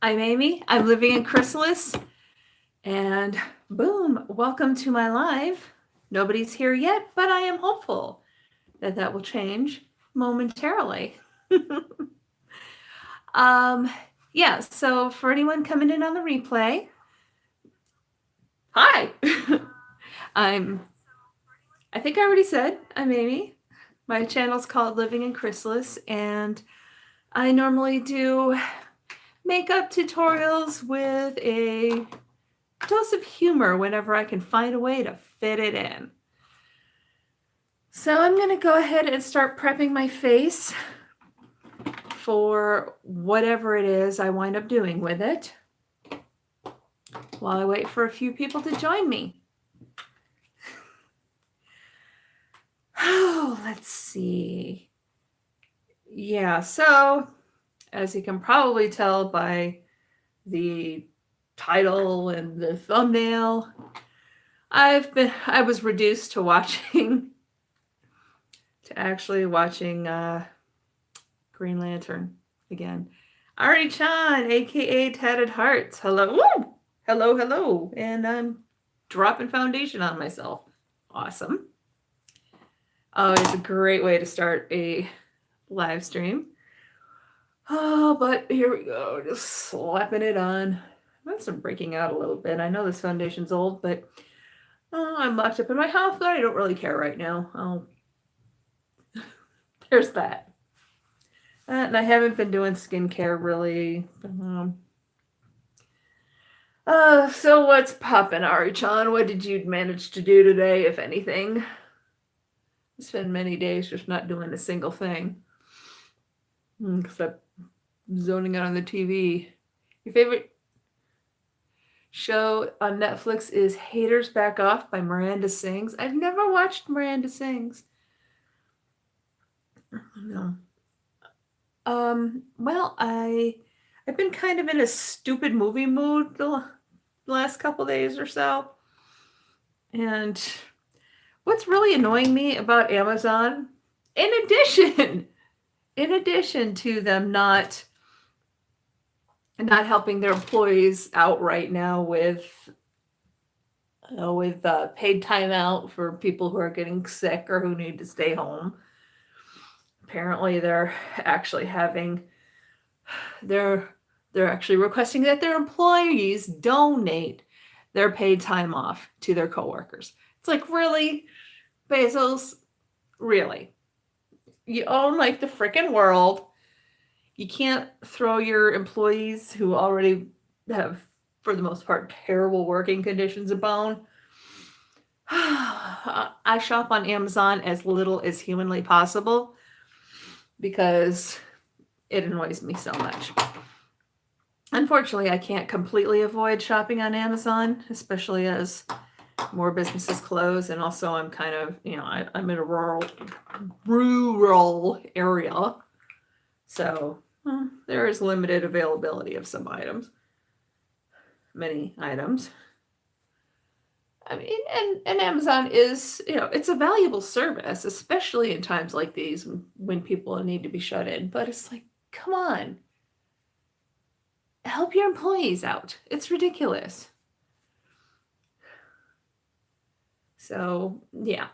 I'm Amy. I'm living in Chrysalis. And boom, welcome to my live. Nobody's here yet, but I am hopeful that that will change momentarily. um, yeah, so for anyone coming in on the replay, hi. I'm, I think I already said, I'm Amy. My channel's called Living in Chrysalis, and I normally do makeup tutorials with a dose of humor whenever I can find a way to fit it in. So I'm going to go ahead and start prepping my face for whatever it is I wind up doing with it while I wait for a few people to join me. Oh, let's see. Yeah, so as you can probably tell by the title and the thumbnail, I was reduced to actually watching Green Lantern again. Ari-chan, aka Tatted Hearts. Hello. Woo! Hello, hello. And I'm dropping foundation on myself. Awesome. Always a great way to start a live stream. Oh, but here we go. Just slapping it on. I'm breaking out a little bit. I know this foundation's old, but I'm locked up in my house, but I don't really care right now. There's that. And I haven't been doing skincare really. So what's poppin', Ari-chan? What did you manage to do today, if anything? I spent many days just not doing a single thing. Except zoning out on the TV. Your favorite show on Netflix is Haters Back Off by Miranda Sings. I've never watched Miranda Sings. No. Well, I've been kind of in a stupid movie mood the last couple days or so. And what's really annoying me about Amazon, in addition to them not helping their employees out right now with paid time out for people who are getting sick or who need to stay home. Apparently, they're actually requesting that their employees donate their paid time off to their coworkers. It's like, really, Bezos? Really? You own like the freaking world. You can't throw your employees who already have, for the most part, terrible working conditions a bone. I shop on Amazon as little as humanly possible because it annoys me so much. Unfortunately, I can't completely avoid shopping on Amazon, especially as more businesses close. And also I'm kind of, I'm in a rural area. So there is limited availability of some items. Many items. I mean, and Amazon is, it's a valuable service, especially in times like these when people need to be shut in. But it's like, come on. Help your employees out. It's ridiculous. So, yeah.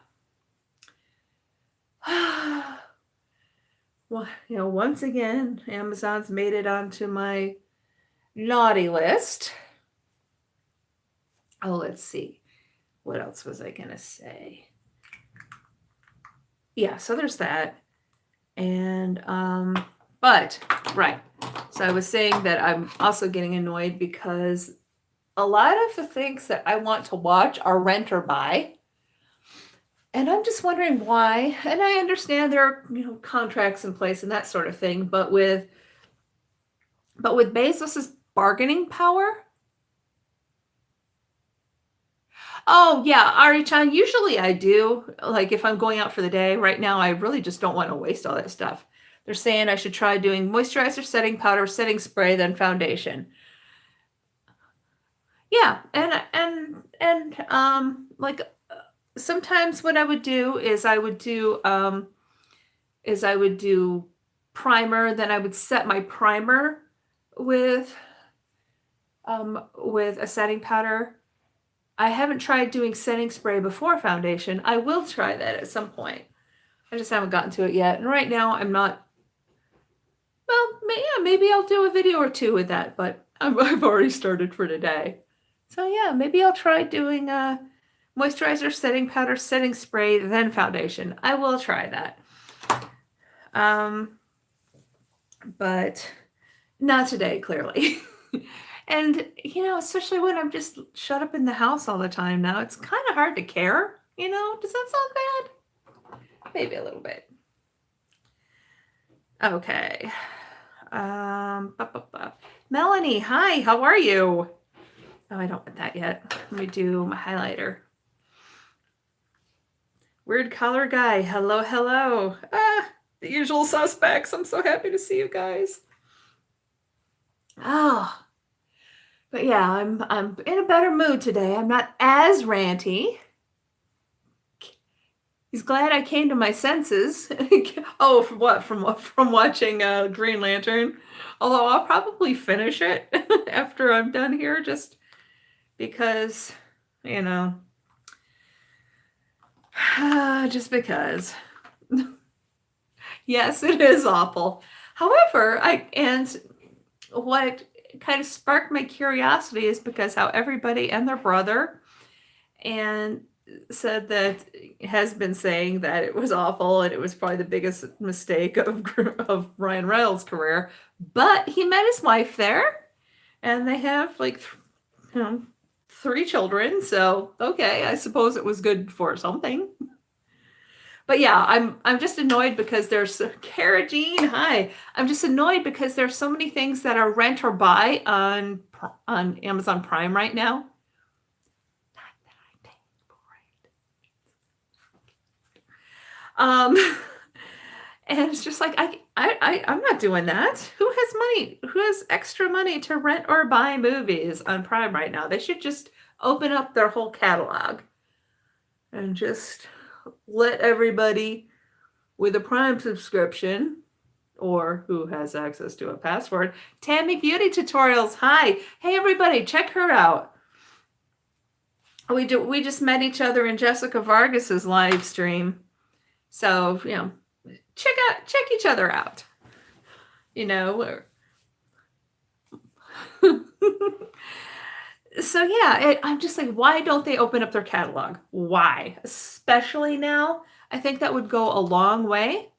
Well, once again, Amazon's made it onto my naughty list. Oh, let's see. What else was I going to say? Yeah, so there's that. And, but, right. So I was saying that I'm also getting annoyed because a lot of the things that I want to watch are rent or buy. And I'm just wondering why. And I understand there are, contracts in place and that sort of thing, but with Bezos's bargaining power. Oh yeah, Ari-chan, usually I do. Like if I'm going out for the day, right now I really just don't want to waste all that stuff. They're saying I should try doing moisturizer, setting powder, setting spray, then foundation. Yeah, and like sometimes what I would do is I would do primer, then I would set my primer with with a setting powder. I haven't tried doing setting spray before foundation. I will try that at some point. I just haven't gotten to it yet. And right now I'm not, well, yeah, maybe I'll do a video or two with that, but I've already started for today. So yeah, maybe I'll try doing moisturizer, setting powder, setting spray, then foundation. I will try that. But not today, clearly. And, you know, especially when I'm just shut up in the house all the time now, it's kind of hard to care, you know? Does that sound bad? Maybe a little bit. Okay. Melanie, hi, how are you? Oh, I don't want that yet. Let me do my highlighter. Weird color guy, hello, hello. The usual suspects. I'm so happy to see you guys. Oh, but yeah, I'm in a better mood today. I'm not as ranty. He's glad I came to my senses. Oh, from what? From watching Green Lantern. Although I'll probably finish it after I'm done here, just because, you know, just because. Yes, it is awful. However, what kind of sparked my curiosity is because how everybody and their brother and said that has been saying that it was awful and it was probably the biggest mistake of Ryan Reynolds' career. But he met his wife there, and they have like 3 children. So okay, I suppose it was good for something. But yeah, I'm just annoyed because there's Cara Jean. Hi, I'm just annoyed because there's so many things that are rent or buy on Amazon Prime right now. Not that I'm paying for it. And it's just like I'm not doing that. Who has money? Who has extra money to rent or buy movies on Prime right now? They should just open up their whole catalog and just let everybody with a Prime subscription or who has access to a password. Tammy Beauty Tutorials. Hi. Hey, everybody, check her out. We just met each other in Jessica Vargas's live stream. So, you know, check each other out. You know, so yeah, I'm just like, why don't they open up their catalog? Why? Especially now. I think that would go a long way.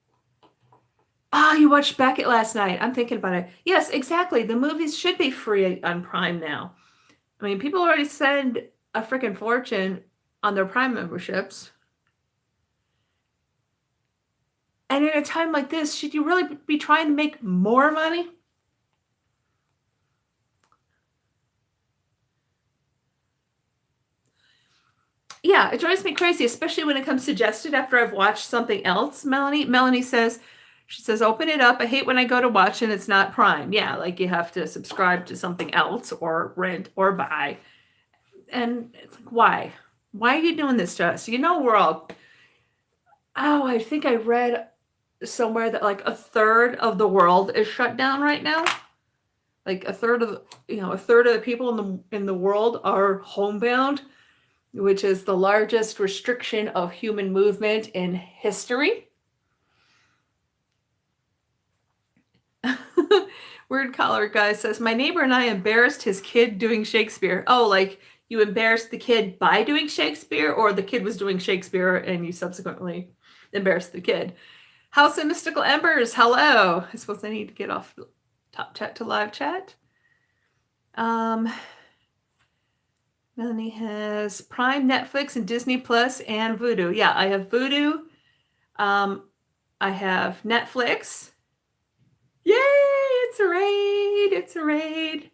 You watched Beckett last night. I'm thinking about it. Yes, exactly. The movies should be free on Prime now. I mean, people already spend a freaking fortune on their Prime memberships. And in a time like this, should you really be trying to make more money? Yeah, it drives me crazy, especially when it comes suggested after I've watched something else. Melanie says, she says, open it up. I hate when I go to watch and it's not Prime. Yeah, like you have to subscribe to something else or rent or buy. And it's like, why? Why are you doing this to us? You know, we're all, I think I read somewhere that like 1/3 of the world is shut down right now. Like 1/3 of the people in the world are homebound, which is the largest restriction of human movement in history. Weird collar guy says, my neighbor and I embarrassed his kid doing Shakespeare. Oh, like you embarrassed the kid by doing Shakespeare, or the kid was doing Shakespeare and you subsequently embarrassed the kid? House of Mystical Embers, hello. I suppose I need to get off top chat to live chat. Melanie has Prime, Netflix, and Disney Plus, and Vudu. Yeah, I have Vudu. I have Netflix. Yay! It's a raid! It's a raid.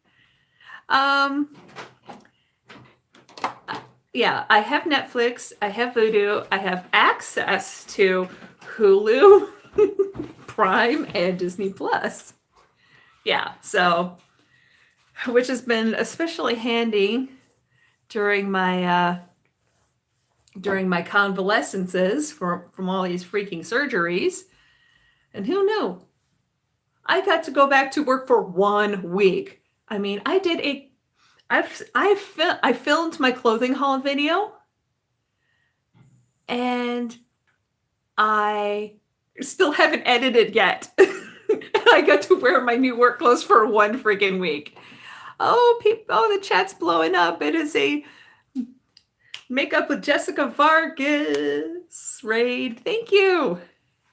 Yeah, I have Netflix. I have Vudu. I have access to Hulu, Prime, and Disney Plus. Yeah, so, which has been especially handy during my convalescences from all these freaking surgeries. And who knew? I got to go back to work for 1 week. I mean, I did I filmed my clothing haul video, and I still haven't edited yet. I got to wear my new work clothes for one freaking week. Oh, the chat's blowing up. It is a makeup with Jessica Vargas raid. Thank you.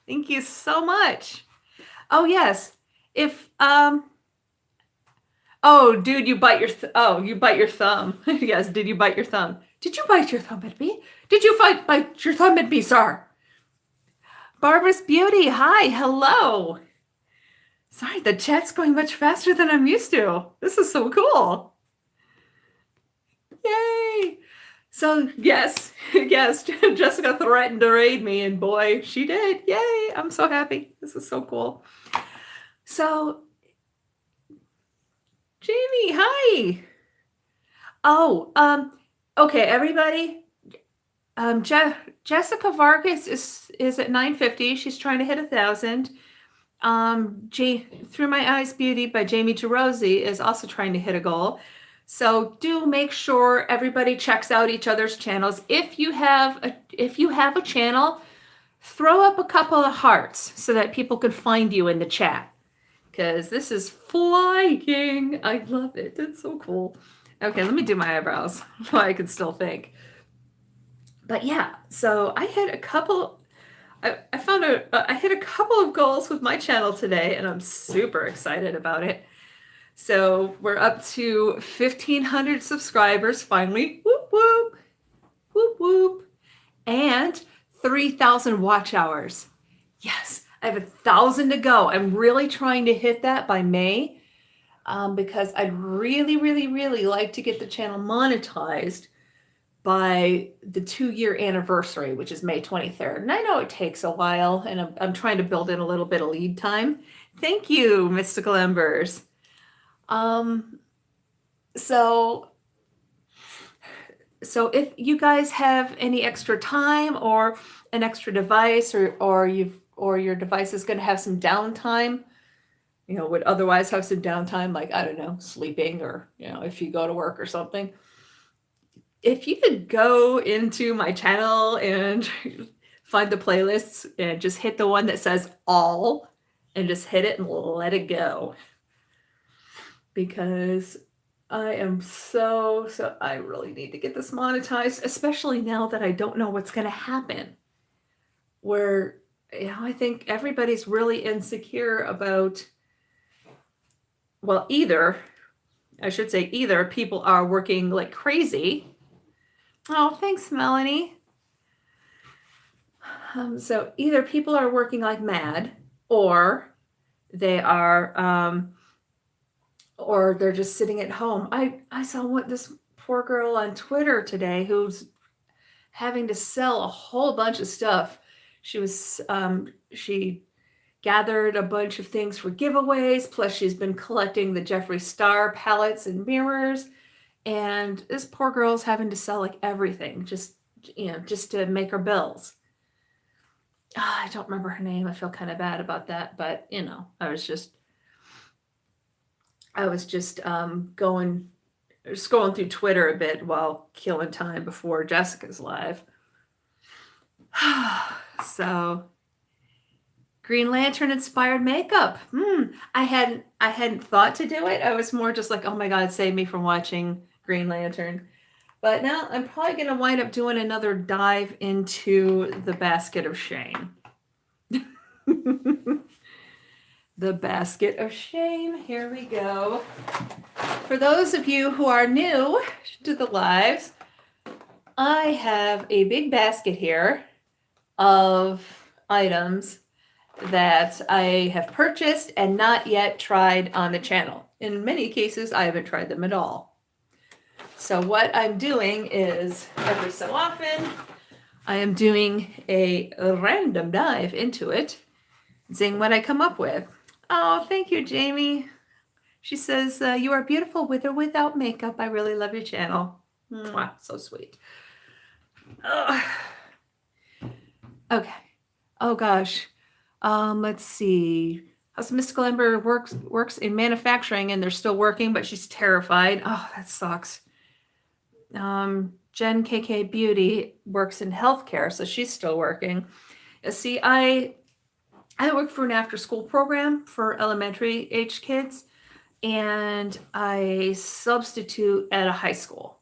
Thank you so much. Oh, yes. If oh, dude, you bite your you bite your thumb. Yes, did you bite your thumb? Did you bite your thumb at me? Did you bite your thumb at me, sir? Barbara's Beauty, hi, hello. Sorry, the chat's going much faster than I'm used to. This is so cool. Yay. So, yes, yes, Jessica threatened to raid me, and boy, she did. Yay, I'm so happy. This is so cool. So, Jamie, hi. Oh, okay, everybody. Jessica Vargas is at 950. She's trying to hit 1,000. Through My Eyes Beauty by Jamie Gerosi is also trying to hit a goal. So do make sure everybody checks out each other's channels. If you have a channel, throw up a couple of hearts so that people can find you in the chat. Because this is flying. I love it. It's so cool. Okay, let me do my eyebrows while I can still think. But yeah, so I hit a couple. I hit a couple of goals with my channel today, and I'm super excited about it. So we're up to 1,500 subscribers finally. Whoop whoop, whoop whoop, and 3,000 watch hours. Yes, I have 1,000 to go. I'm really trying to hit that by May, because I'd really, really, really like to get the channel monetized by the 2-year anniversary, which is May 23rd. And I know it takes a while, and I'm trying to build in a little bit of lead time. Thank you, Mystical Embers. So if you guys have any extra time or an extra device, or your device is going to have some downtime, would otherwise have some downtime, like, I don't know, sleeping, or, if you go to work or something. If you could go into my channel and find the playlists and just hit the one that says all, and just hit it and let it go. Because I am so I really need to get this monetized, especially now that I don't know what's going to happen. Where, I think everybody's really insecure about, well, either people are working like crazy. Oh, thanks, Melanie. So either people are working like mad, or they are, or they're just sitting at home. I saw this poor girl on Twitter today who's having to sell a whole bunch of stuff. She gathered a bunch of things for giveaways, plus she's been collecting the Jeffree Star palettes and mirrors. And this poor girl's having to sell like everything just to make her bills. I don't remember her name. I feel kind of bad about that, but I was just scrolling through Twitter a bit while killing time before Jessica's live. So, Green Lantern inspired makeup. I hadn't thought to do it. I was more just like, oh my God, save me from watching Green Lantern. But now I'm probably going to wind up doing another dive into the Basket of Shame. The Basket of Shame. Here we go. For those of you who are new to the lives, I have a big basket here of items that I have purchased and not yet tried on the channel. In many cases, I haven't tried them at all. So what I'm doing is, every so often, I am doing a random dive into it, seeing what I come up with. Oh, thank you, Jamie. She says, you are beautiful with or without makeup. I really love your channel. Mwah, so sweet. Okay. Oh, gosh. Let's see. How's Mystical Ember works in manufacturing and they're still working, but she's terrified. Oh, that sucks. Jen KK Beauty works in healthcare, so she's still working. See, I work for an after-school program for elementary age kids, and I substitute at a high school.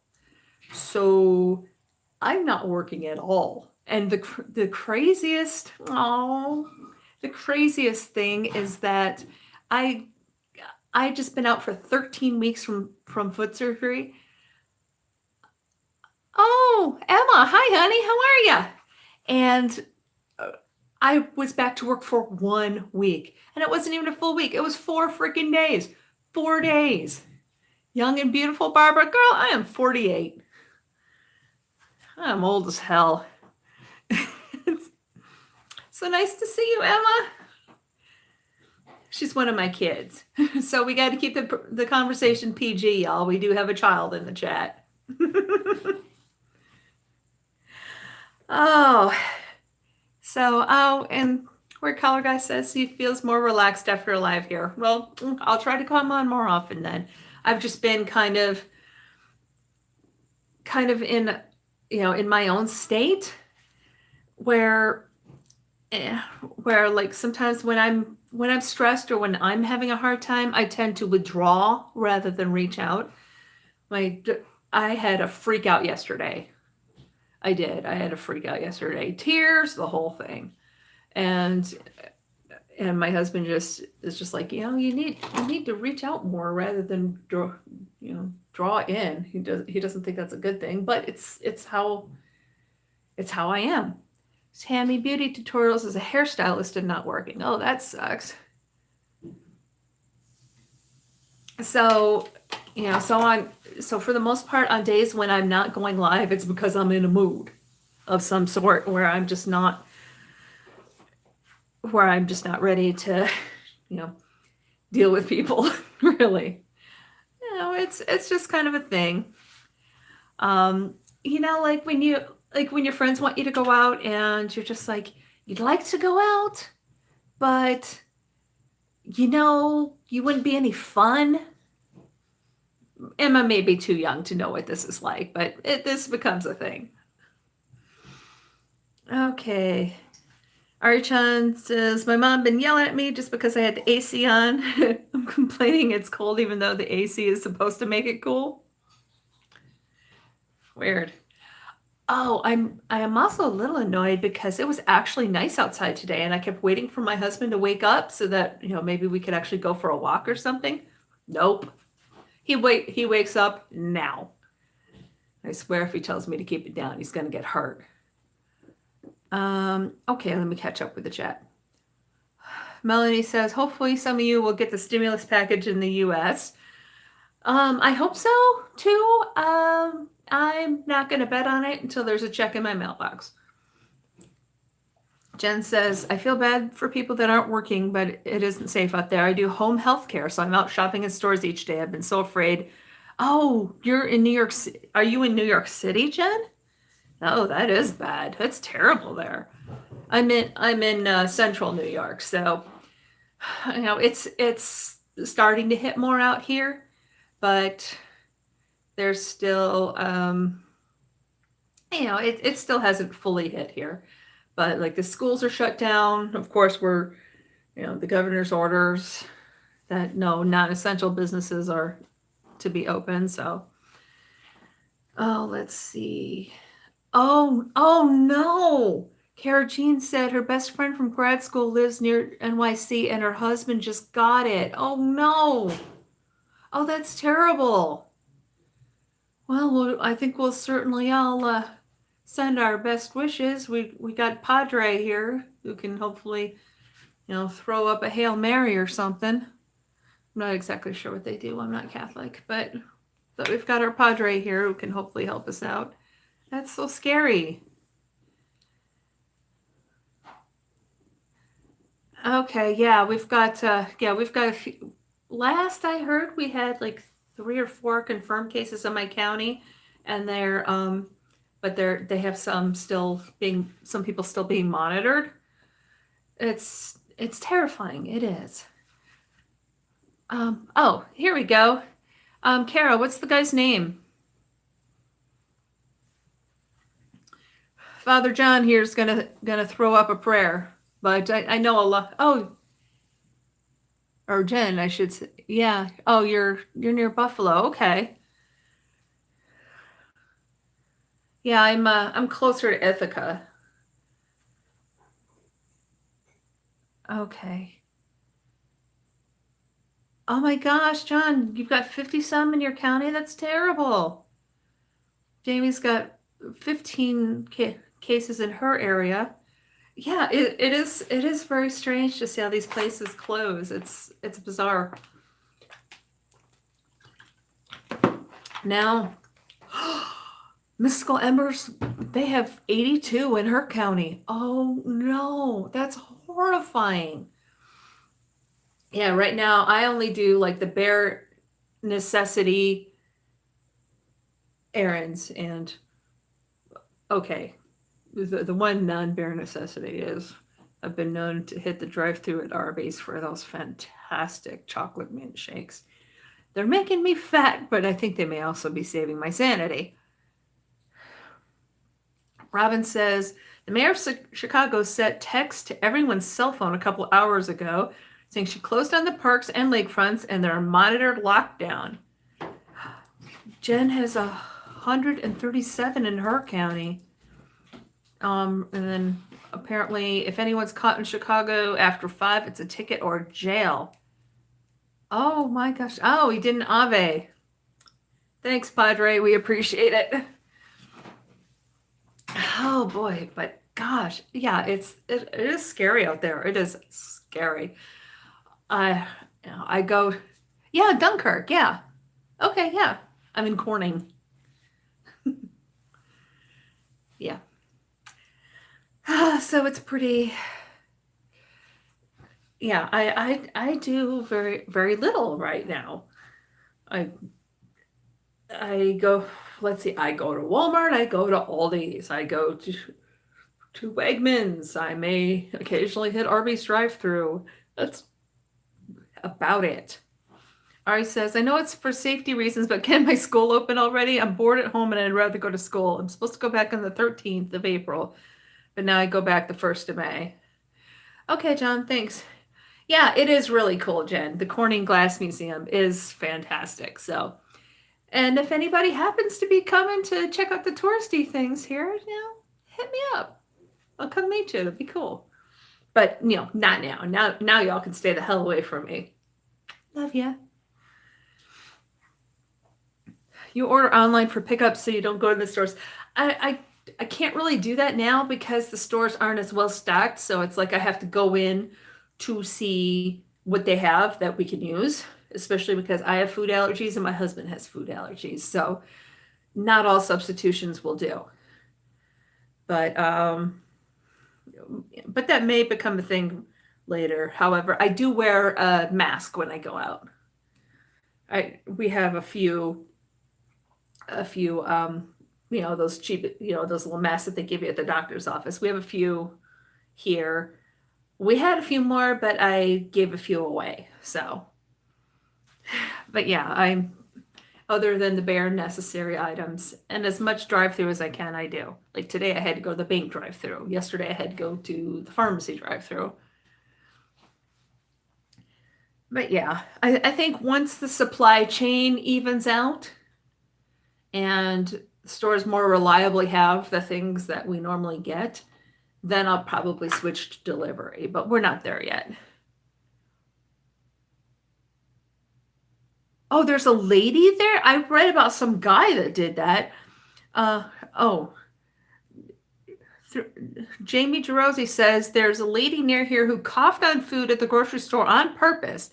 So I'm not working at all. And the craziest thing is that I just been out for 13 weeks from foot surgery. Oh, Emma, hi honey, how are you? And I was back to work for 1 week, and it wasn't even a full week. It was 4 freaking days. 4 days. Young and beautiful Barbara, girl, I am 48. I'm old as hell. So nice to see you, Emma. She's one of my kids. So we got to keep the conversation PG, y'all. We do have a child in the chat. And where Color Guy says he feels more relaxed after a live here. Well, I'll try to come on more often then. I've just been kind of in, in my own state where like sometimes when I'm stressed or when I'm having a hard time, I tend to withdraw rather than reach out. I had a freak out yesterday. I did. I had a freak out yesterday. Tears, the whole thing. And my husband is just like, you need to reach out more rather than draw in. He doesn't think that's a good thing, but it's how I am. Tammy Beauty Tutorials as a hairstylist and not working. Oh, that sucks. So, so for the most part on days when I'm not going live, it's because I'm in a mood of some sort where I'm just not ready to, deal with people really. It's just kind of a thing. Like when your friends want you to go out and you're just like, you'd like to go out, but you wouldn't be any fun. Emma may be too young to know what this is like, but this becomes a thing. Okay. Ari-chan says, my mom been yelling at me just because I had the AC on. I'm complaining it's cold even though the AC is supposed to make it cool. Weird. Oh, I am also a little annoyed because it was actually nice outside today and I kept waiting for my husband to wake up so that, maybe we could actually go for a walk or something. Nope. He wakes up now. I swear if he tells me to keep it down, he's going to get hurt. Okay, let me catch up with the chat. Melanie says, hopefully some of you will get the stimulus package in the US. I hope so too. I'm not going to bet on it until there's a check in my mailbox. Jen says, I feel bad for people that aren't working, but it isn't safe out there. I do home health care, so I'm out shopping in stores each day. I've been so afraid. Oh, you're in New York City. Are you in New York City, Jen? Oh, that is bad. That's terrible there. I'm in central New York, so it's starting to hit more out here, but there's still it still hasn't fully hit here. But like the schools are shut down. Of course, we're the governor's orders that no non-essential businesses are to be open. So let's see. Oh no. Kara Jean said her best friend from grad school lives near NYC and her husband just got it. Oh no. Oh, that's terrible. Well, I think we'll certainly all send our best wishes. We got Padre here who can hopefully, throw up a Hail Mary or something. I'm not exactly sure what they do. I'm not Catholic, but we've got our Padre here who can hopefully help us out. That's so scary. Okay, yeah, we've got a few. Last I heard, we had like 3 or 4 confirmed cases in my county, and they have some people still being monitored. It's terrifying. It is. Oh, here we go. Kara, what's the guy's name? Father John here's gonna throw up a prayer, but I know a lot. Oh, or Jen, I should say. Yeah. Oh, you're near Buffalo. Okay. Yeah, I'm closer to Ithaca. Okay. Oh my gosh, John, you've got 50 some in your county? That's terrible. Jamie's got 15 cases in her area. Yeah, it is very strange to see how these places close. It's bizarre. Now, Mystical Embers, they have 82 in her county. Oh no, that's horrifying. Yeah, right now I only do like the bare necessity errands, and okay, the one non-bare necessity is I've been known to hit the drive-through at Arby's for those fantastic chocolate mint shakes. They're making me fat, but I think they may also be saving my sanity. Robin says the mayor of Chicago sent text to everyone's cell phone a couple hours ago saying she closed down the parks and lakefronts and they're monitored lockdown. Jen has 137 in her county. And then apparently, if anyone's caught in Chicago after 5, it's a ticket or jail. Oh my gosh. Oh, he did an Ave. Thanks, Padre. We appreciate it. Oh boy, but gosh, yeah, it is scary out there. It is scary. I go, yeah, Dunkirk, yeah. Okay, yeah. I'm in Corning. Yeah. So it's pretty. Yeah, I do very very little right now. I go. Let's see. I go to Walmart. I go to Aldi's. I go to Wegmans. I may occasionally hit Arby's drive-through. That's about it. Ari says, I know it's for safety reasons, but can my school open already? I'm bored at home and I'd rather go to school. I'm supposed to go back on the 13th of April, but now I go back the 1st of May. Okay, John, thanks. Yeah, it is really cool, Jen. The Corning Glass Museum is fantastic. So, and if anybody happens to be coming to check out the touristy things here, hit me up. I'll come meet you. It'll be cool. But, not now. Now y'all can stay the hell away from me. Love ya. You order online for pickup so you don't go to the stores. I can't really do that now because the stores aren't as well stocked. So it's like I have to go in to see what they have that we can use, especially because I have food allergies and my husband has food allergies. So not all substitutions will do. But that may become a thing later. However, I do wear a mask when I go out. We have a few those cheap, those little masks that they give you at the doctor's office. We have a few here. We had a few more, but I gave a few away. So, but yeah, other than the bare necessary items and as much drive-through as I can, I do. Like today I had to go to the bank drive-through. Yesterday I had to go to the pharmacy drive-through. But yeah, I think once the supply chain evens out and stores more reliably have the things that we normally get, then I'll probably switch to delivery, but we're not there yet. Oh, there's a lady there? I read about some guy that did that. Jamie Gerosi says there's a lady near here who coughed on food at the grocery store on purpose.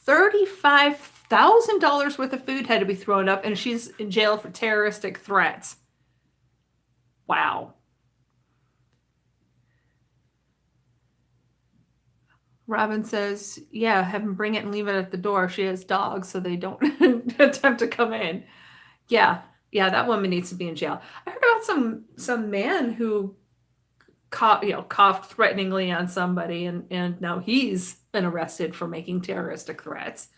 $35,000 worth of food had to be thrown up, and she's in jail for terroristic threats. Wow. Robin says, yeah, have them bring it and leave it at the door. She has dogs, so they don't attempt to come in. Yeah, that woman needs to be in jail. I heard about some man who coughed threateningly on somebody, and now he's been arrested for making terroristic threats.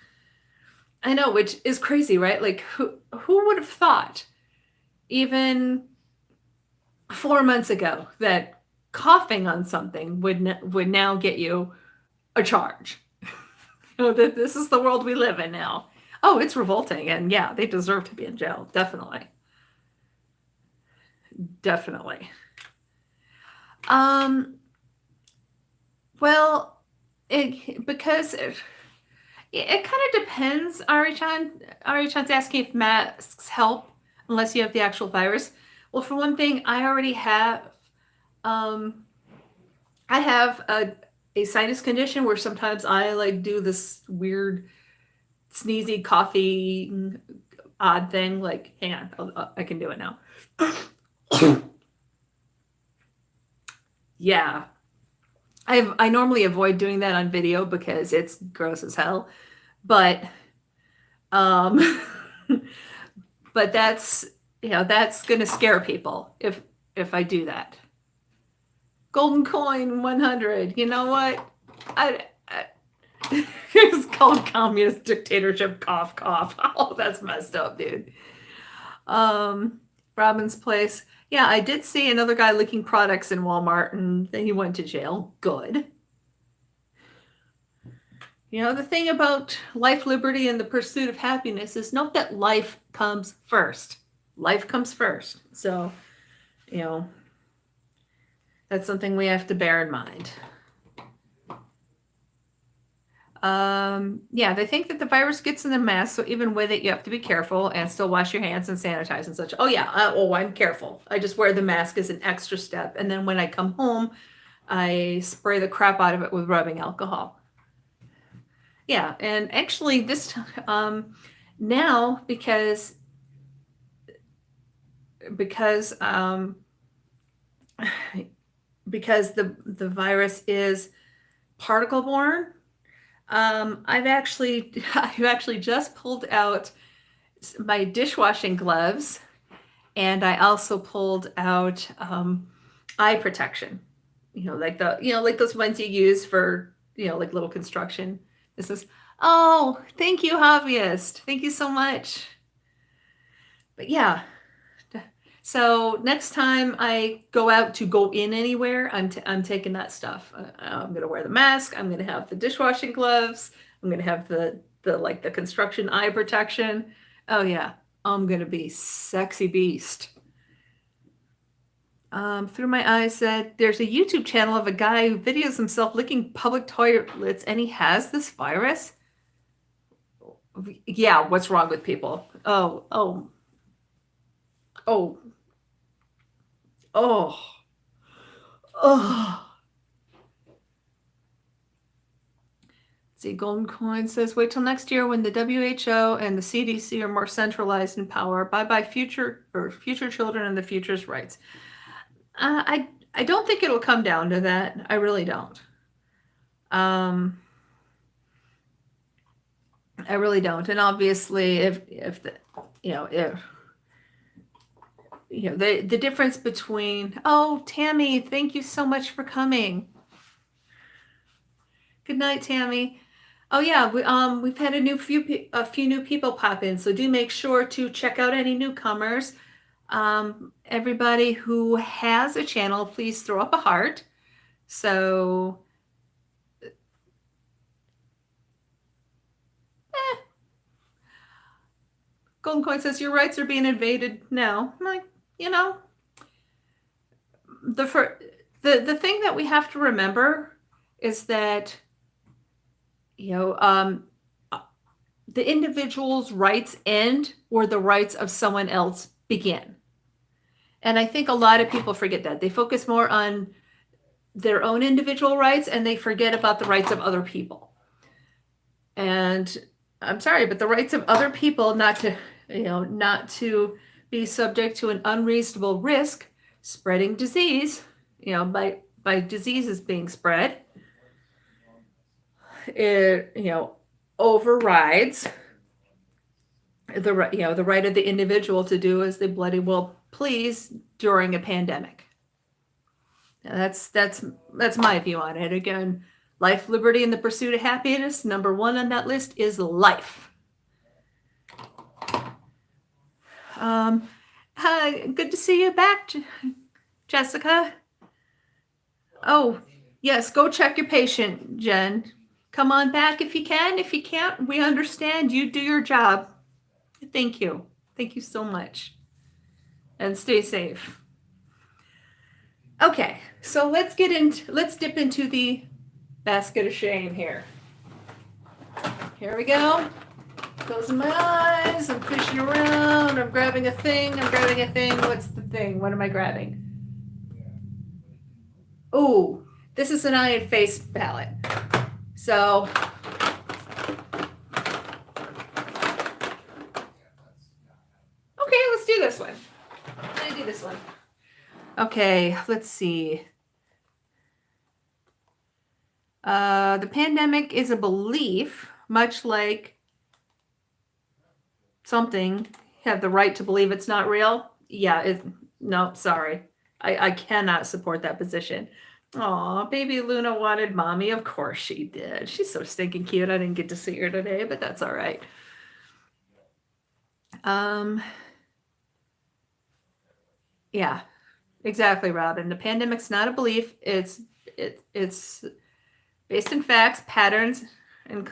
I know, which is crazy, right? Like who would have thought even 4 months ago that coughing on something would now get you a charge? That this is the world we live in now. Oh, it's revolting, and yeah, they deserve to be in jail. Definitely. Definitely. Well, because it kind of depends, Ari-chan. Ari-chan's asking if masks help unless you have the actual virus. Well, for one thing, I already have I have a sinus condition where sometimes I like do this weird sneezy coffee odd thing. Like, hang on, I can do it now. Yeah. I normally avoid doing that on video because it's gross as hell. But but that's that's gonna scare people if I do that. Golden coin 100. You know what? It's called communist dictatorship. Cough, cough. Oh, that's messed up, dude. Robin's Place. Yeah, I did see another guy licking products in Walmart, and then he went to jail. Good. The thing about life, liberty, and the pursuit of happiness is note that life comes first. Life comes first. So, that's something we have to bear in mind. Yeah, they think that the virus gets in the mask, so even with it, you have to be careful and still wash your hands and sanitize and such. Oh yeah, I'm careful. I just wear the mask as an extra step, and then when I come home, I spray the crap out of it with rubbing alcohol. Yeah, and actually this now because the virus is particle borne. I've actually just pulled out my dishwashing gloves, and I also pulled out eye protection. Like those ones you use for like little construction. This is thank you, hobbyist. Thank you so much. But yeah. So next time I go out to go in anywhere, I'm taking that stuff. I'm gonna wear the mask. I'm gonna have the dishwashing gloves. I'm gonna have the construction eye protection. Oh yeah, I'm gonna be sexy beast. Through my eyes said there's a YouTube channel of a guy who videos himself licking public toilets, and he has this virus. Yeah, what's wrong with people? Oh. See, Golden Coin says, wait till next year when the WHO and the CDC are more centralized in power. Bye-bye future children and the future's rights. I don't think it'll come down to that. I really don't. I really don't. And obviously, if the the difference between, Tammy, thank you so much for coming. Good night, Tammy. Oh yeah, we've had a few new people pop in, so do make sure to check out any newcomers. Everybody who has a channel, please throw up a heart. So Golden Coin says your rights are being invaded now. I'm like, the thing that we have to remember is that the individual's rights end where the rights of someone else begin. And I think a lot of people forget that. They focus more on their own individual rights and they forget about the rights of other people. And I'm sorry, but the rights of other people not to be subject to an unreasonable risk spreading disease, by diseases being spread, it overrides the right of the individual to do as they bloody well please during a pandemic. That's my view on it. Again, life, liberty, and the pursuit of happiness. Number one on that list is life. Good to see you back, Jessica. Oh, yes, go check your patient, Jen. Come on back if you can. If you can't, we understand. You do your job. Thank you. Thank you so much. And stay safe. Okay, so let's dip into the basket of shame here. Here we go. Closing my eyes. I'm fishing around. I'm grabbing a thing. What's the thing? What am I grabbing? Oh, this is an eye and face palette. So okay, let's do this one. Let me do this one. Okay, let's see. The pandemic is a belief, much like something. You have the right to believe it's not real. Yeah, no, sorry. I cannot support that position. Aw, baby Luna wanted mommy. Of course she did. She's so stinking cute. I didn't get to see her today, but that's all right. Yeah, exactly, Robin. The pandemic's not a belief. It's based in facts, patterns, and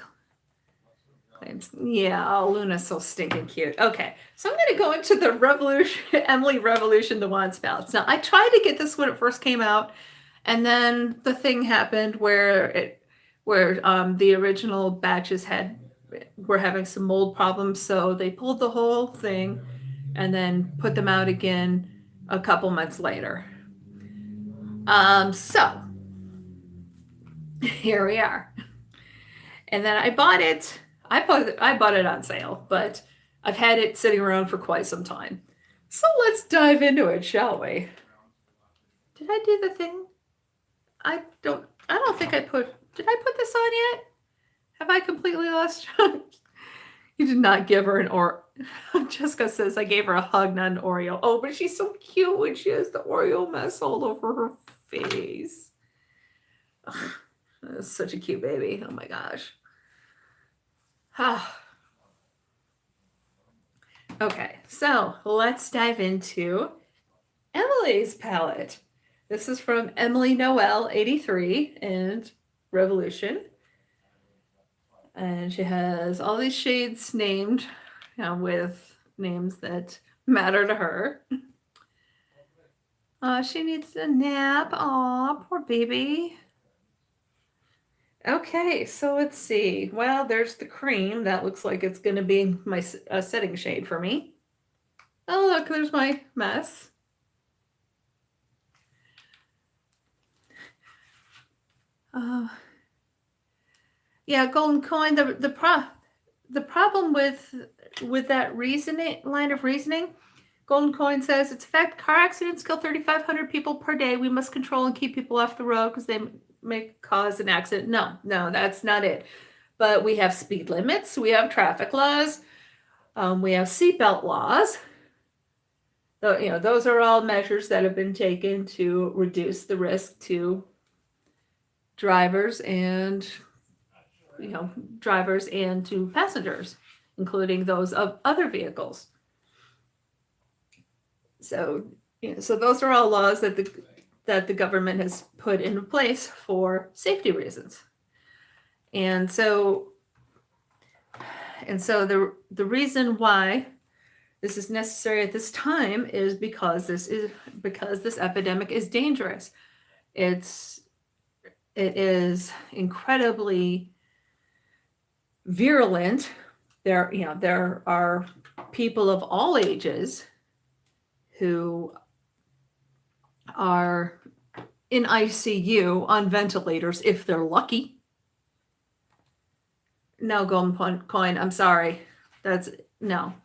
claims. Yeah, oh, Luna's so stinking cute. Okay, so I'm going to go into the Revolution, Emily Revolution, the Wand Spouts. Now, I tried to get this when it first came out, and then the thing happened where the original batches were having some mold problems, so they pulled the whole thing and then put them out again a couple months later. So here we are. And then I bought it. I bought it on sale, but I've had it sitting around for quite some time. So let's dive into it, shall we? Did I do the thing? I don't think did I put this on yet? Have I completely lost track? You did not give her Jessica says I gave her a hug, not an Oreo. Oh, but she's so cute when she has the Oreo mess all over her face. Ugh, that's such a cute baby. Oh my gosh. Okay, so let's dive into Emily's palette. This is from Emily Noel, 83, and Revolution. And she has all these shades named, with names that matter to her. She needs a nap. Aw, poor baby. Okay, so let's see. Well, there's the cream. That looks like it's going to be my setting shade for me. Oh, look, there's my mess. Yeah, golden coin. The problem with that line of reasoning, golden coin says it's a fact car accidents kill 3,500 people per day. We must control and keep people off the road because they may cause an accident. No, that's not it. But we have speed limits. We have traffic laws. We have seatbelt laws. Those are all measures that have been taken to reduce the risk to drivers and to passengers, including those of other vehicles. So those are all laws that the government has put into place for safety reasons. And so the reason why this is necessary at this time is because this epidemic is dangerous. It is incredibly virulent. There are people of all ages who are in ICU on ventilators if they're lucky. No, golden coin, I'm sorry. That's not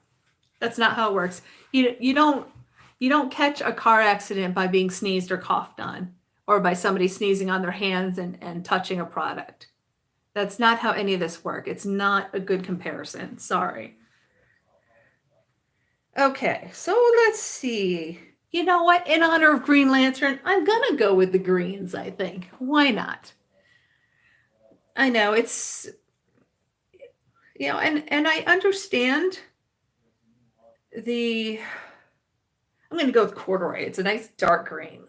how it works. You don't catch a car accident by being sneezed or coughed on, or by somebody sneezing on their hands and touching a product. That's not how any of this works. It's not a good comparison. Sorry. Okay, so let's see. You know what? In honor of Green Lantern, I'm going to go with the greens, I think. Why not? I know it's, and I understand the I'm going to go with corduroy. It's a nice dark green.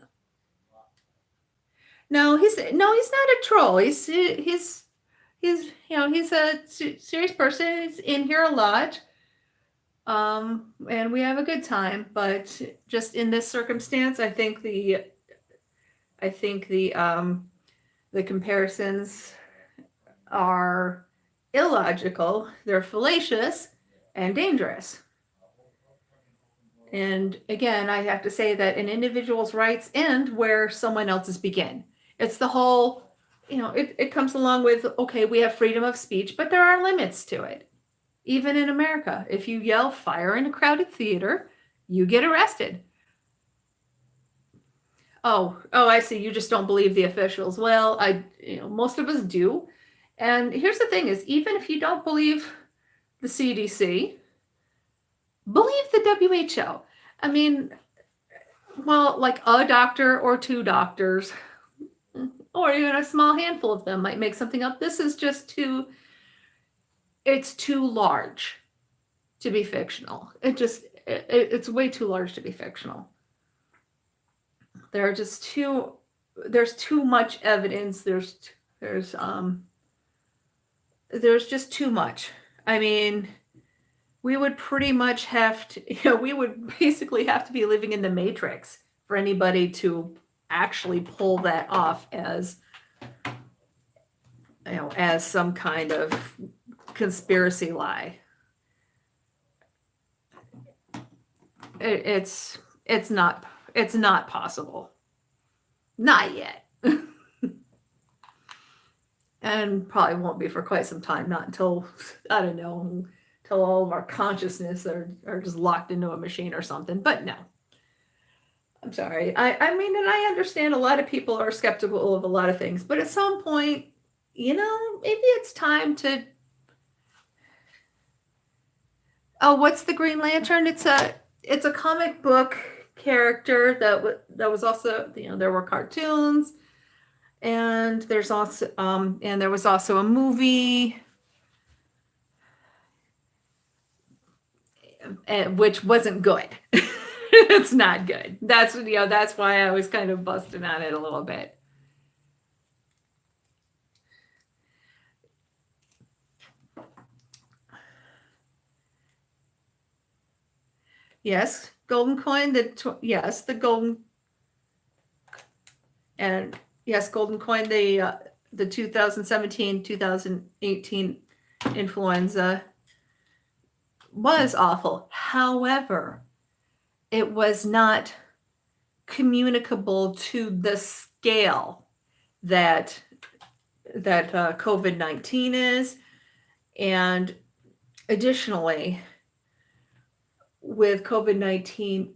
No, he's not a troll. He's he's a serious person. He's in here a lot. And we have a good time, but just in this circumstance, I think the comparisons are illogical, they're fallacious and dangerous. And again, I have to say that an individual's rights end where someone else's begin. It's the whole, it comes along with, okay, we have freedom of speech, but there are limits to it. Even in America, if you yell fire in a crowded theater, you get arrested. Oh, I see. You just don't believe the officials. Well, most of us do. And here's the thing is, even if you don't believe the CDC, believe the WHO. I mean, well, like a doctor or two doctors, or even a small handful of them might make something up. This is just it's too large to be fictional. It's way too large to be fictional. There's too much evidence. There's just too much. I mean, we would pretty much have to, we would basically have to be living in the Matrix for anybody to actually pull that off as some kind of conspiracy lie. It's not possible. Not yet. And probably won't be for quite some time, not until, I don't know, until all of our consciousness are just locked into a machine or something. But no. I'm sorry. I mean, and I understand a lot of people are skeptical of a lot of things, but at some point, maybe it's time to. Oh, what's the Green Lantern? It's a comic book character that was also, there were cartoons, and there was also a movie, which wasn't good. It's not good. That's why I was kind of busting on it a little bit. Yes, golden coin. The golden, and yes, golden coin. The 2017-2018 influenza was awful. However, it was not communicable to the scale that COVID-19 is, and additionally, with COVID-19,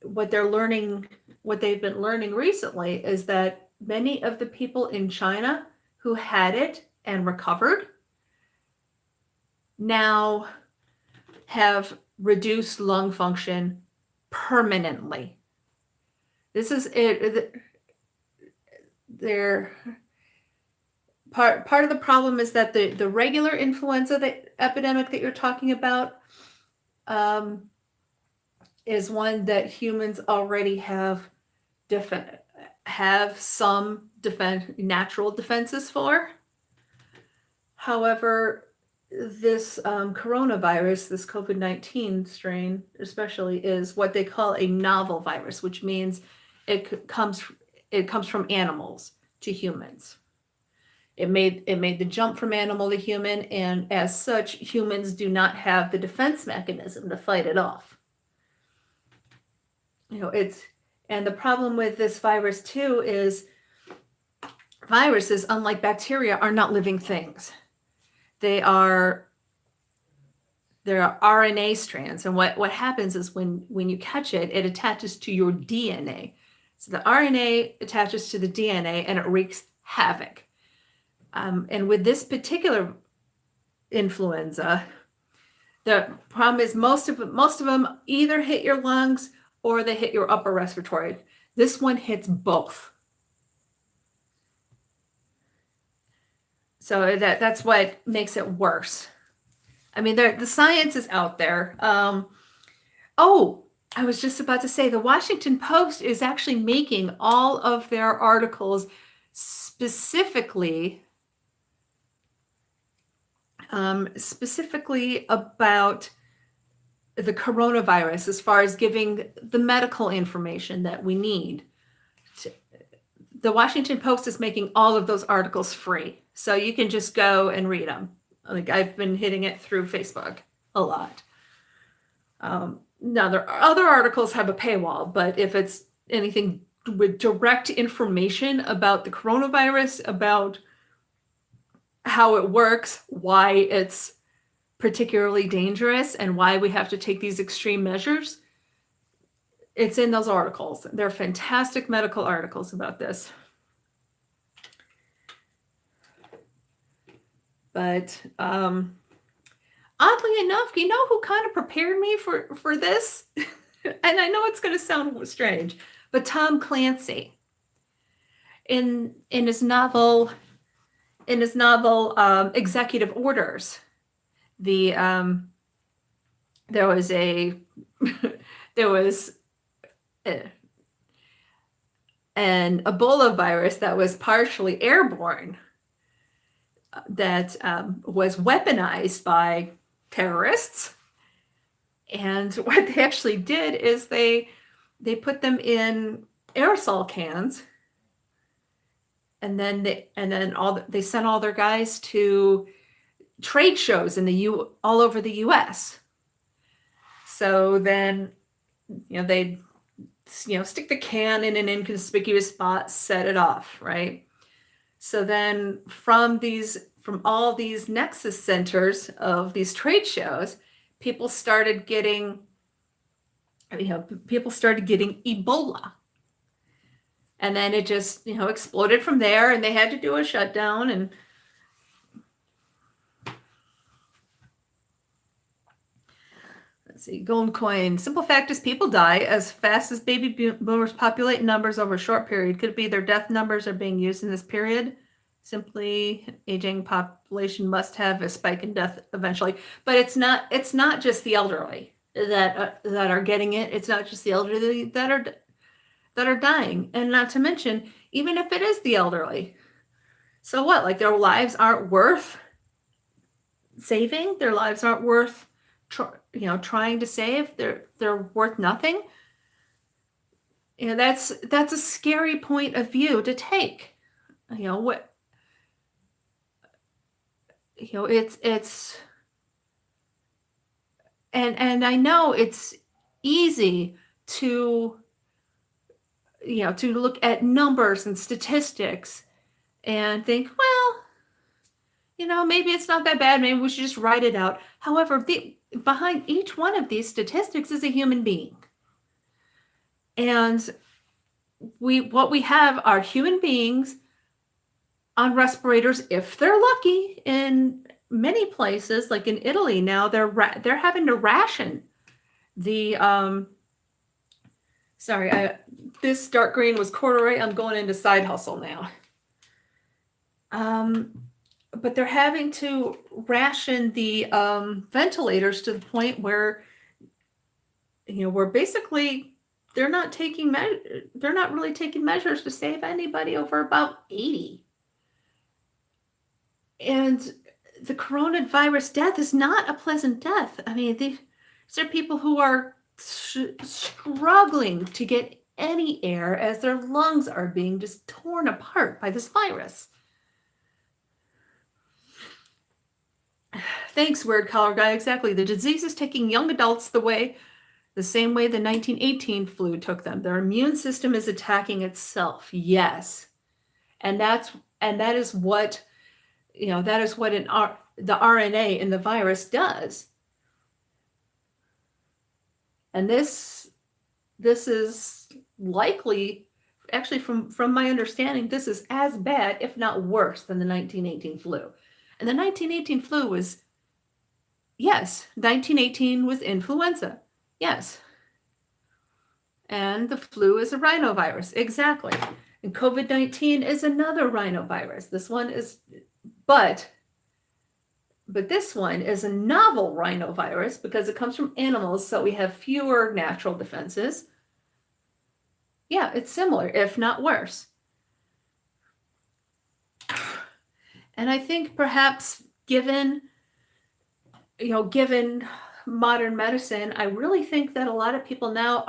what they've been learning recently is that many of the people in China who had it and recovered now have reduced lung function permanently. This is it. Part of the problem is that the regular influenza epidemic that you're talking about is one that humans already have some natural defenses for. However, this coronavirus, this COVID-19 strain especially, is what they call a novel virus, which means it comes from animals to humans. It made the jump from animal to human, and as such, humans do not have the defense mechanism to fight it off. And the problem with this virus too is viruses, unlike bacteria, are not living things. They're RNA strands, and what happens is when you catch it, it attaches to your DNA. So the RNA attaches to the DNA, and it wreaks havoc. And with this particular influenza, the problem is most of them either hit your lungs or they hit your upper respiratory. This one hits both. So that's what makes it worse. I mean, the science is out there. Oh, I was just about to say the Washington Post is actually making all of their articles specifically about the coronavirus, as far as giving the medical information that we need. The Washington Post is making all of those articles free, so you can just go and read them. Like, I've been hitting it through Facebook a lot. Now, there are other articles have a paywall, but if it's anything with direct information about the coronavirus, about how it works, why it's particularly dangerous, and why we have to take these extreme measures, it's in those articles. They're fantastic medical articles about this. But oddly enough, you know who kind of prepared me for this? And I know it's going to sound strange, but Tom Clancy. In his novel Executive Orders, there was an Ebola virus that was partially airborne that was weaponized by terrorists. And what they actually did is they put them in aerosol cans, and then they sent all their guys to trade shows all over the U.S. So then, they'd stick the can in an inconspicuous spot, set it off, right? So then from all these nexus centers of these trade shows, people started getting Ebola. And then it just, exploded from there, and they had to do a shutdown. And let's see, Golden Coin. Simple fact is people die as fast as baby boomers populate in numbers over a short period. Could it be their death numbers are being used in this period? Simply, aging population must have a spike in death eventually. But it's not just the elderly that are getting it. It's not just the elderly that are dying. And not to mention, even if it is the elderly, so what? Like, their lives aren't worth saving? Their lives aren't worth trying to save? They're worth nothing? That's a scary point of view to take. It's and I know it's easy to look at numbers and statistics and think, well, maybe it's not that bad. Maybe we should just write it out. However, behind each one of these statistics is a human being. And what we have are human beings on respirators, if they're lucky. In many places, like in Italy now, they're having to ration the this dark green was corduroy. I'm going into side hustle now. But they're having to ration the ventilators to the point where where basically they're not really taking measures to save anybody over about 80. And the coronavirus death is not a pleasant death. I mean, these are people who are struggling to get any air as their lungs are being just torn apart by this virus. Thanks, Weird Collar Guy. Exactly. The disease is taking young adults the same way the 1918 flu took them. Their immune system is attacking itself. Yes. And that is what the RNA in the virus does. And this is likely, actually from my understanding, this is as bad, if not worse, than the 1918 flu. And the 1918 flu was, yes, 1918 was influenza. Yes. And the flu is a rhinovirus. Exactly. And COVID-19 is another rhinovirus. This one is, but But this one is a novel rhinovirus because it comes from animals, so we have fewer natural defenses. Yeah, it's similar, if not worse. And I think perhaps given modern medicine, I really think that a lot of people now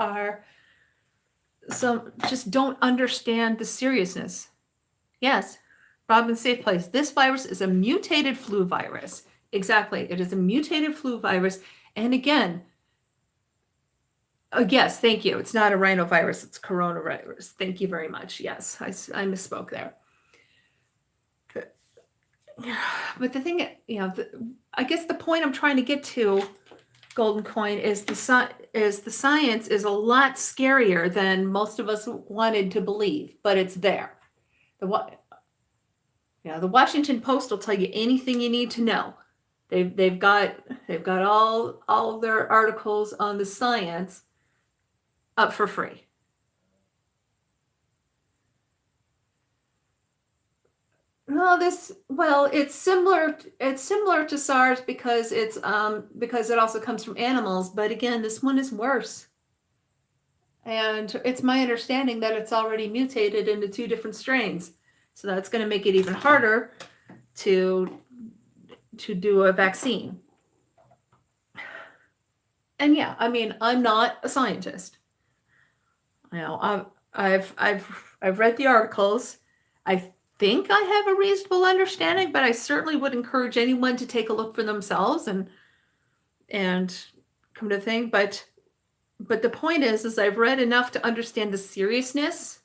just don't understand the seriousness. Yes, Robin, safe place. This virus is a mutated flu virus. Exactly. It is a mutated flu virus. And again, yes, thank you. It's not a rhinovirus, it's coronavirus. Thank you very much. Yes, I misspoke there. But the thing, I guess the point I'm trying to get to, Golden Coin, is the science is a lot scarier than most of us wanted to believe, but it's there. The Washington Post will tell you anything you need to know. They've got all of their articles on the science up for free. No, it's similar. It's similar to SARS because it also comes from animals. But again, this one is worse. And it's my understanding that it's already mutated into 2 different strains. So that's going to make it even harder to do a vaccine. And yeah, I mean, I'm not a scientist. I've read the articles. I think I have a reasonable understanding, but I certainly would encourage anyone to take a look for themselves and come to think. But the point is I've read enough to understand the seriousness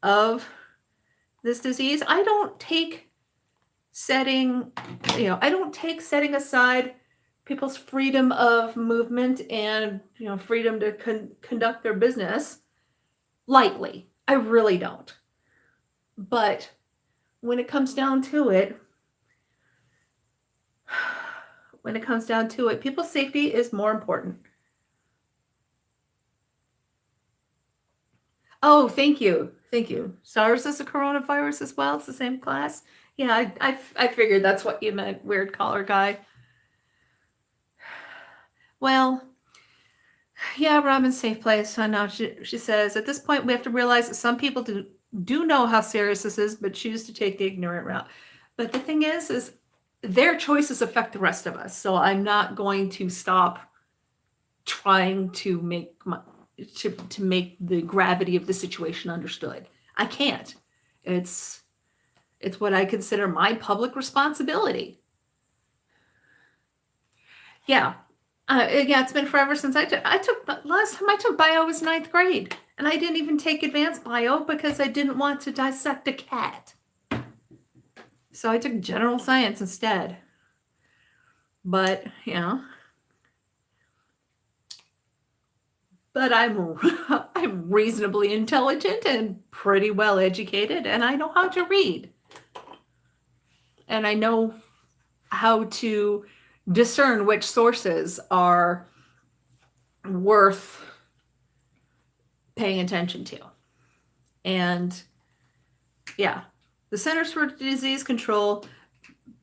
of this disease. I don't take setting aside people's freedom of movement and freedom to conduct their business lightly. I really don't. But when it comes down to it, people's safety is more important. Oh, thank you. SARS is a coronavirus as well. It's the same class. Yeah, I figured that's what you meant, weird collar guy. Well, yeah, Robin's safe place. So now she says, at this point, we have to realize that some people do know how serious this is, but choose to take the ignorant route. But the thing is their choices affect the rest of us. So I'm not going to stop trying to make to make the gravity of the situation understood. I can't. It's what I consider my public responsibility. Yeah. It's been forever since last time I took bio was 9th grade, and I didn't even take advanced bio because I didn't want to dissect a cat. So I took general science instead. But, but I'm reasonably intelligent and pretty well educated, and I know how to read. And I know how to discern which sources are worth paying attention to. And yeah, the Centers for Disease Control,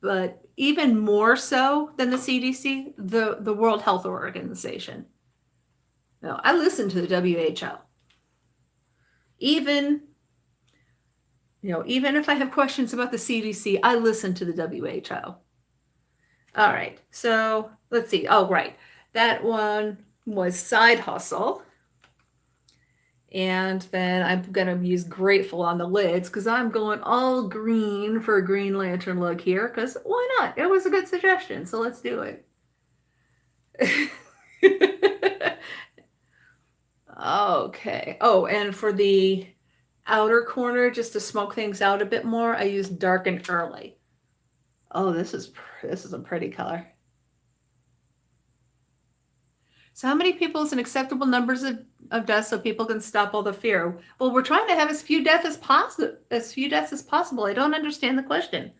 but even more so than the CDC, the World Health Organization. No, I listen to the WHO. Even if I have questions about the CDC, I listen to the WHO. All right, so let's see. Oh, right. That one was Side Hustle. And then I'm going to use Grateful on the lids because I'm going all green for a Green Lantern look here because why not? It was a good suggestion, so let's do it. Okay. Oh, and for the outer corner, just to smoke things out a bit more, I use Darken Early. Oh, this is a pretty color. So how many people is an acceptable numbers of deaths so people can stop all the fear? Well, we're trying to have as few deaths as possible. I don't understand the question.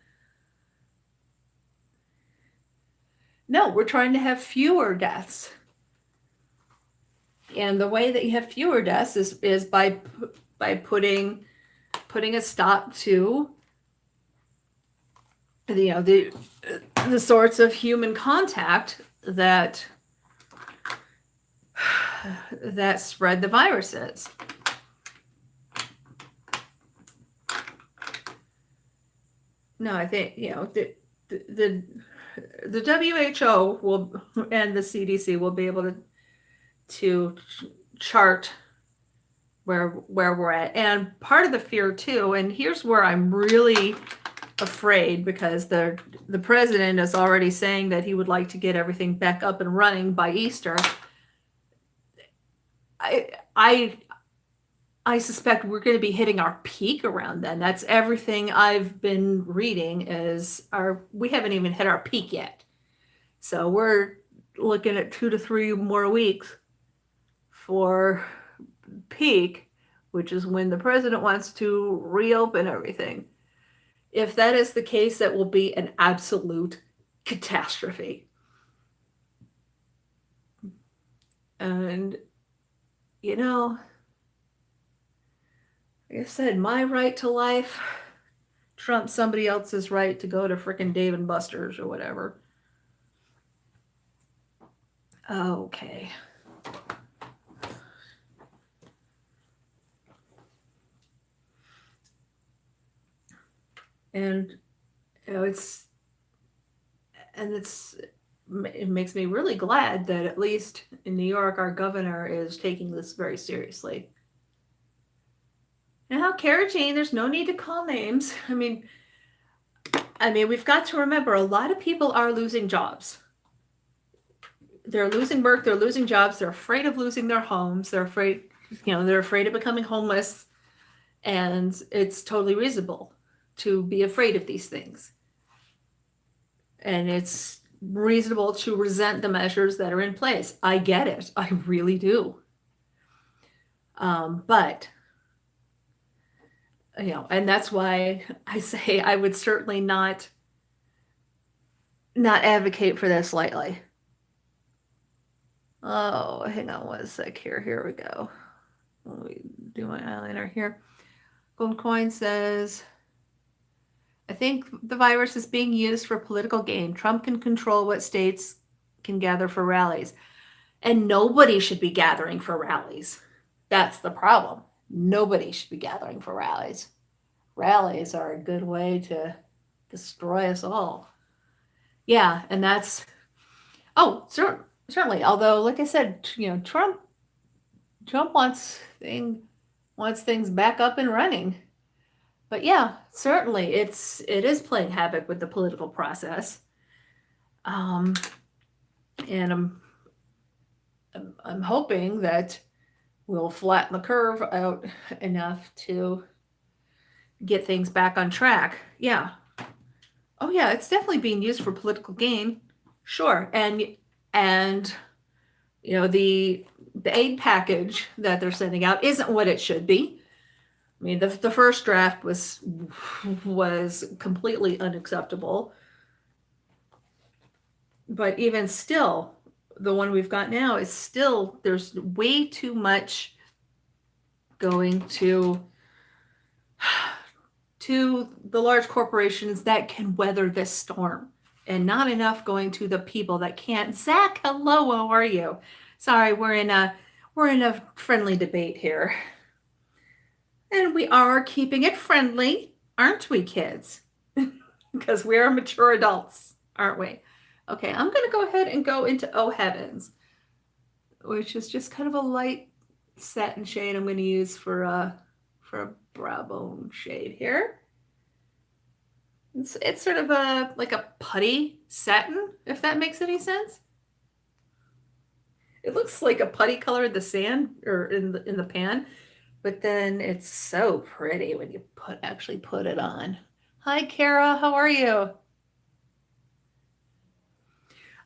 No, we're trying to have fewer deaths. And the way that you have fewer deaths is by putting a stop to the sorts of human contact that spread the viruses. No, I think the WHO will and the CDC will be able to chart where we're at. And part of the fear too, and here's where I'm really afraid, because the president is already saying that he would like to get everything back up and running by Easter. I suspect we're going to be hitting our peak around then. That's everything I've been reading is we haven't even hit our peak yet. So we're looking at 2 to 3 more weeks for peak, which is when the president wants to reopen everything. If that is the case, that will be an absolute catastrophe. And, like I said, my right to life trumps somebody else's right to go to frickin' Dave and Buster's or whatever. Okay. And it makes me really glad that at least in New York, our governor is taking this very seriously. Now, Cara Jane, there's no need to call names. I mean, we've got to remember a lot of people are losing jobs. They're losing work. They're losing jobs. They're afraid of losing their homes. They're afraid, they're afraid of becoming homeless. And it's totally reasonable to be afraid of these things. And it's reasonable to resent the measures that are in place. I get it. I really do. But, and that's why I say I would certainly not advocate for this lightly. Oh, hang on one sec here. Here we go. Let me do my eyeliner here. Golden Coin says, I think the virus is being used for political gain. Trump can control what states can gather for rallies. And nobody should be gathering for rallies. That's the problem. Nobody should be gathering for rallies. Rallies are a good way to destroy us all. Yeah, and that's... Oh, certainly. Although, like I said, Trump wants things back up and running. But yeah, certainly it is playing havoc with the political process. And I'm hoping that we'll flatten the curve out enough to get things back on track. Yeah. Oh yeah, it's definitely being used for political gain. Sure. And the aid package that they're sending out isn't what it should be. I mean, the first draft was completely unacceptable. But even still, the one we've got now is still, there's way too much going to the large corporations that can weather this storm, and not enough going to the people that can't. Zach, hello, how are you? Sorry, we're in a friendly debate here. And we are keeping it friendly, aren't we, kids? Because we are mature adults, aren't we? Okay, I'm going to go ahead and go into Oh Heavens, which is just kind of a light satin shade I'm going to use for a brow bone shade here. It's sort of like a putty satin, if that makes any sense. It looks like a putty color in the sand or in the pan. But then it's so pretty when you actually put it on. Hi, Kara. How are you?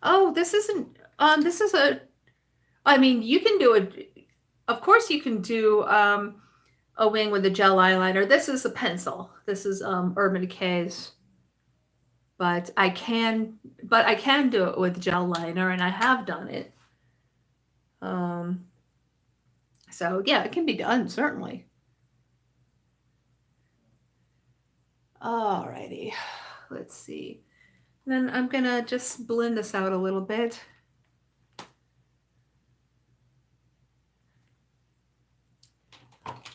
Oh, this isn't. This is a. I mean, you can do it. Of course, you can do a wing with a gel eyeliner. This is a pencil. This is Urban Decay's. But I can do it with gel liner, and I have done it. So yeah, it can be done, certainly. Alrighty. let's see. Then I'm going to just blend this out a little bit.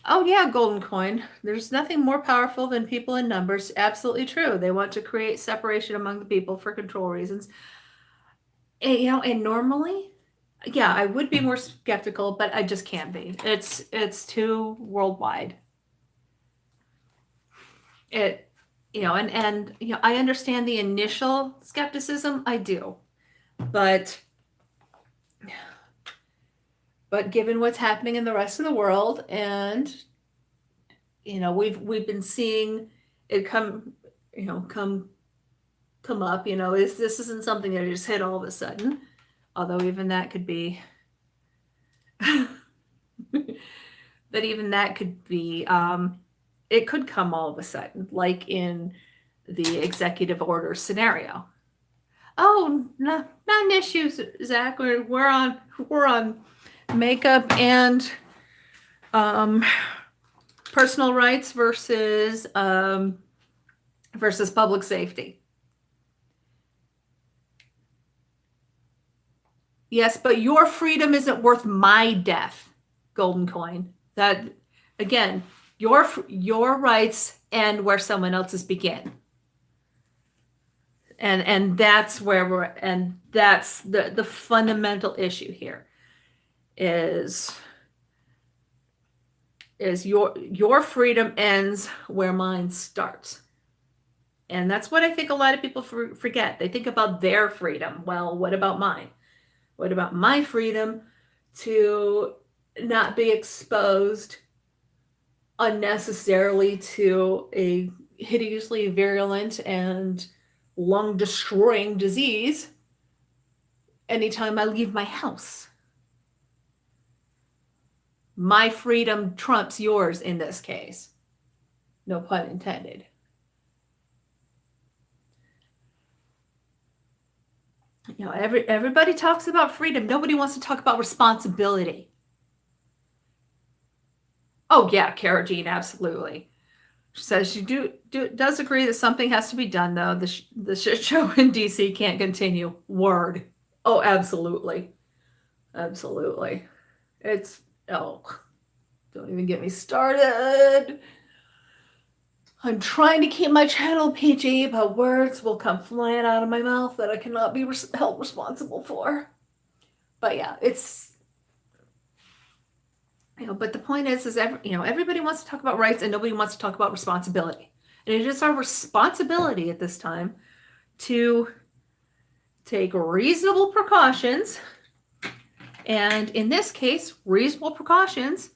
Oh yeah, golden coin. There's nothing more powerful than people in numbers. Absolutely true. They want to create separation among the people for control reasons. And, and normally, yeah, I would be more skeptical, but I just can't be. It's too worldwide. And I understand the initial skepticism. I do, but given what's happening in the rest of the world, and we've been seeing it come up. This isn't something that just hit all of a sudden, although even that could be. But even that could be. It could come all of a sudden, like in the executive order scenario. Oh, no, not an issue, Zach. We're on makeup and personal rights versus public safety. Yes, but your freedom isn't worth my death, golden coin. That, again, your rights end where someone else's begin. And that's where that's the fundamental issue here is your freedom ends where mine starts. And that's what I think a lot of people forget. They think about their freedom. Well, what about mine? What about my freedom to not be exposed unnecessarily to a hideously virulent and lung-destroying disease anytime I leave my house? My freedom trumps yours in this case. No pun intended. Everybody talks about freedom. Nobody wants to talk about responsibility. Oh yeah, Cara Jean, absolutely. She says she does agree that something has to be done, though. The shit show in DC can't continue. Word. Oh, absolutely. Absolutely. Don't even get me started. I'm trying to keep my channel PG, but words will come flying out of my mouth that I cannot be held responsible for. But yeah, it's, but the point is everybody wants to talk about rights and nobody wants to talk about responsibility. And it is our responsibility at this time to take reasonable precautions. And in this case, reasonable precautions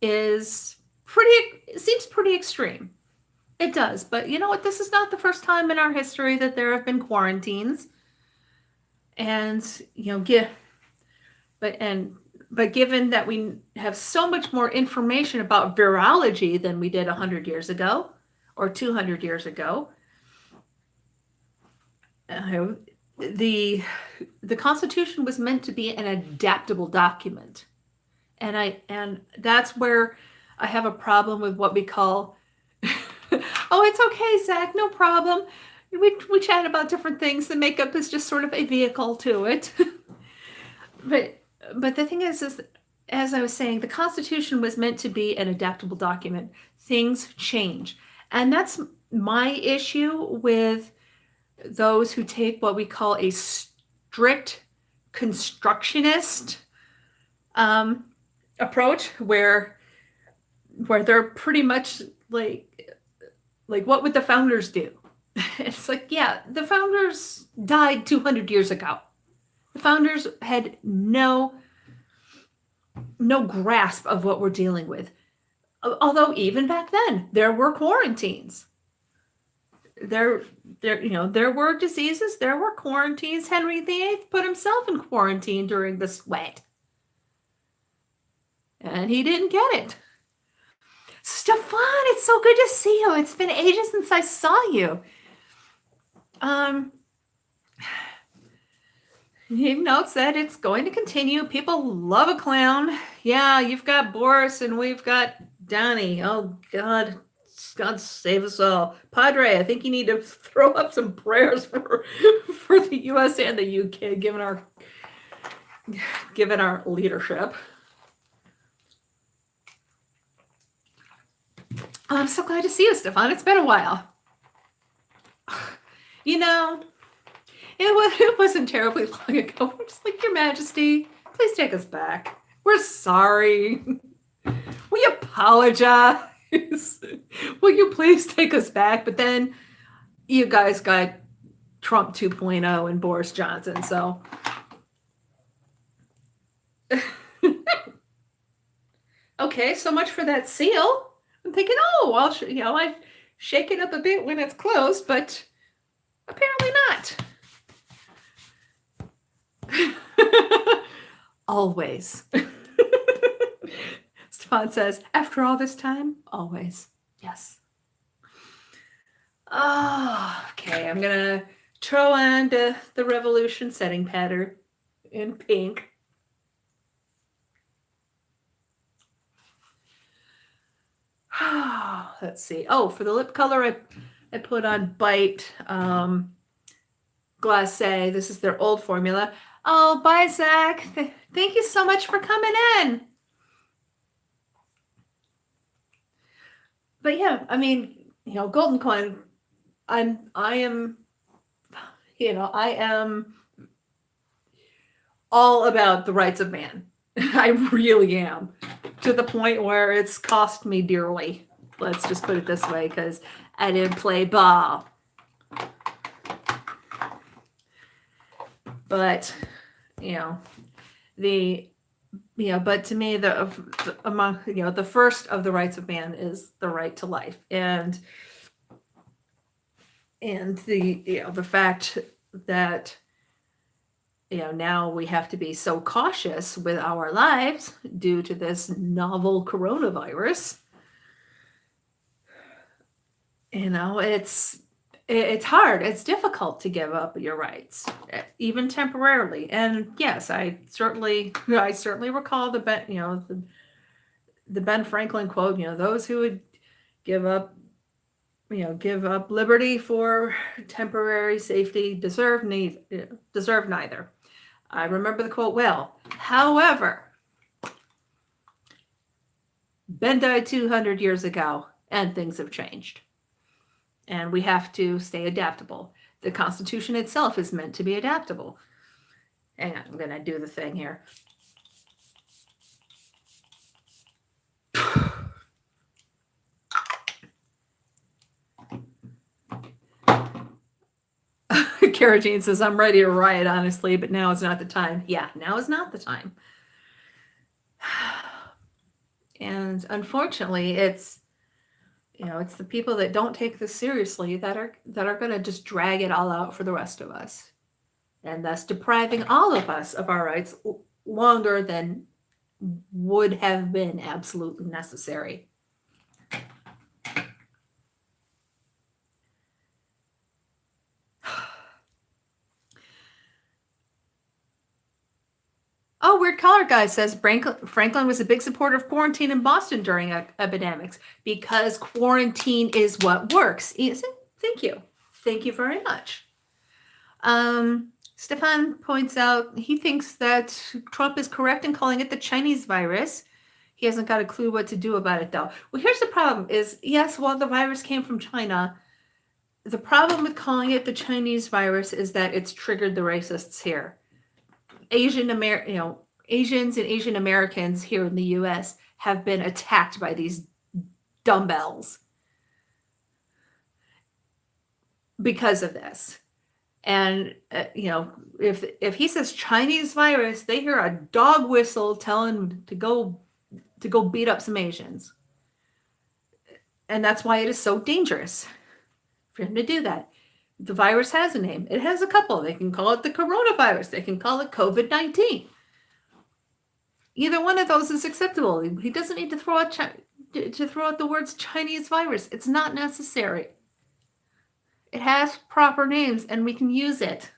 seems pretty extreme. It does. But you know what? This is not the first time in our history that there have been quarantines. And, but given that we have so much more information about virology than we did 100 years ago or 200 years ago, the Constitution was meant to be an adaptable document. And that's where I have a problem with what we call oh, it's okay, Zach, no problem. We chat about different things. The makeup is just sort of a vehicle to it. But the thing is, as I was saying, the Constitution was meant to be an adaptable document. Things change. And that's my issue with those who take what we call a strict constructionist approach, where they're pretty much like what would the founders do? It's like, yeah, the founders died 200 years ago. The founders had no grasp of what we're dealing with. Although even back then, there were quarantines. There were diseases, there were quarantines. Henry VIII put himself in quarantine during the sweat. And he didn't get it. Stefan, it's so good to see you. It's been ages since I saw you. He notes that it's going to continue. People love a clown. Yeah, you've got Boris and we've got Donnie. Oh, God. God save us all. Padre, I think you need to throw up some prayers for the US and the UK, given our leadership. I'm so glad to see you, Stefan. It's been a while. You know, it wasn't terribly long ago. I'm just like, Your Majesty, please take us back. We're sorry. We apologize. Will you please take us back? But then you guys got Trump 2.0 and Boris Johnson, so. Okay, so much for that seal. I'm thinking, oh, well, I shake it up a bit when it's closed, but apparently not. Always. Stefan says, after all this time, always. Yes. Oh, okay, I'm going to throw on the Revolution setting pattern in pink. Let's see. Oh, for the lip color, I put on Bite Glacé. This is their old formula. Oh, bye, Zach. Thank you so much for coming in. But yeah, I mean, Golden Coin, I am all about the rights of man. I really am, to the point where it's cost me dearly. Let's just put it this way, because I didn't play ball. But, but to me, the first of the rights of man is the right to life, and the fact that now we have to be so cautious with our lives due to this novel coronavirus. It's hard. It's difficult to give up your rights, even temporarily. And yes, I certainly recall the Ben Franklin quote. Those who would give up liberty for temporary safety deserve neither. I remember the quote well. However, Ben died 200 years ago, and things have changed. And we have to stay adaptable. The Constitution itself is meant to be adaptable. Hang on, I'm going to do the thing here. Kara Jean says, I'm ready to riot, honestly, but now is not the time. Yeah, now is not the time. And unfortunately, it's the people that don't take this seriously that are going to just drag it all out for the rest of us, and thus depriving all of us of our rights longer than would have been absolutely necessary. Oh, Weird Collar Guy says Franklin was a big supporter of quarantine in Boston during epidemics because quarantine is what works. Thank you. Thank you very much. Stefan points out he thinks that Trump is correct in calling it the Chinese virus. He hasn't got a clue what to do about it, though. Well, here's the problem is, yes, while the virus came from China, the problem with calling it the Chinese virus is that it's triggered the racists here. Asians and Asian Americans here in the U.S. have been attacked by these dumbbells because of this. And if he says Chinese virus, they hear a dog whistle telling him to go beat up some Asians. And that's why it is so dangerous for him to do that. The virus has a name. It has a couple. They can call it the coronavirus. They can call it COVID-19. Either one of those is acceptable. He doesn't need to throw out the words Chinese virus. It's not necessary. It has proper names, and we can use it.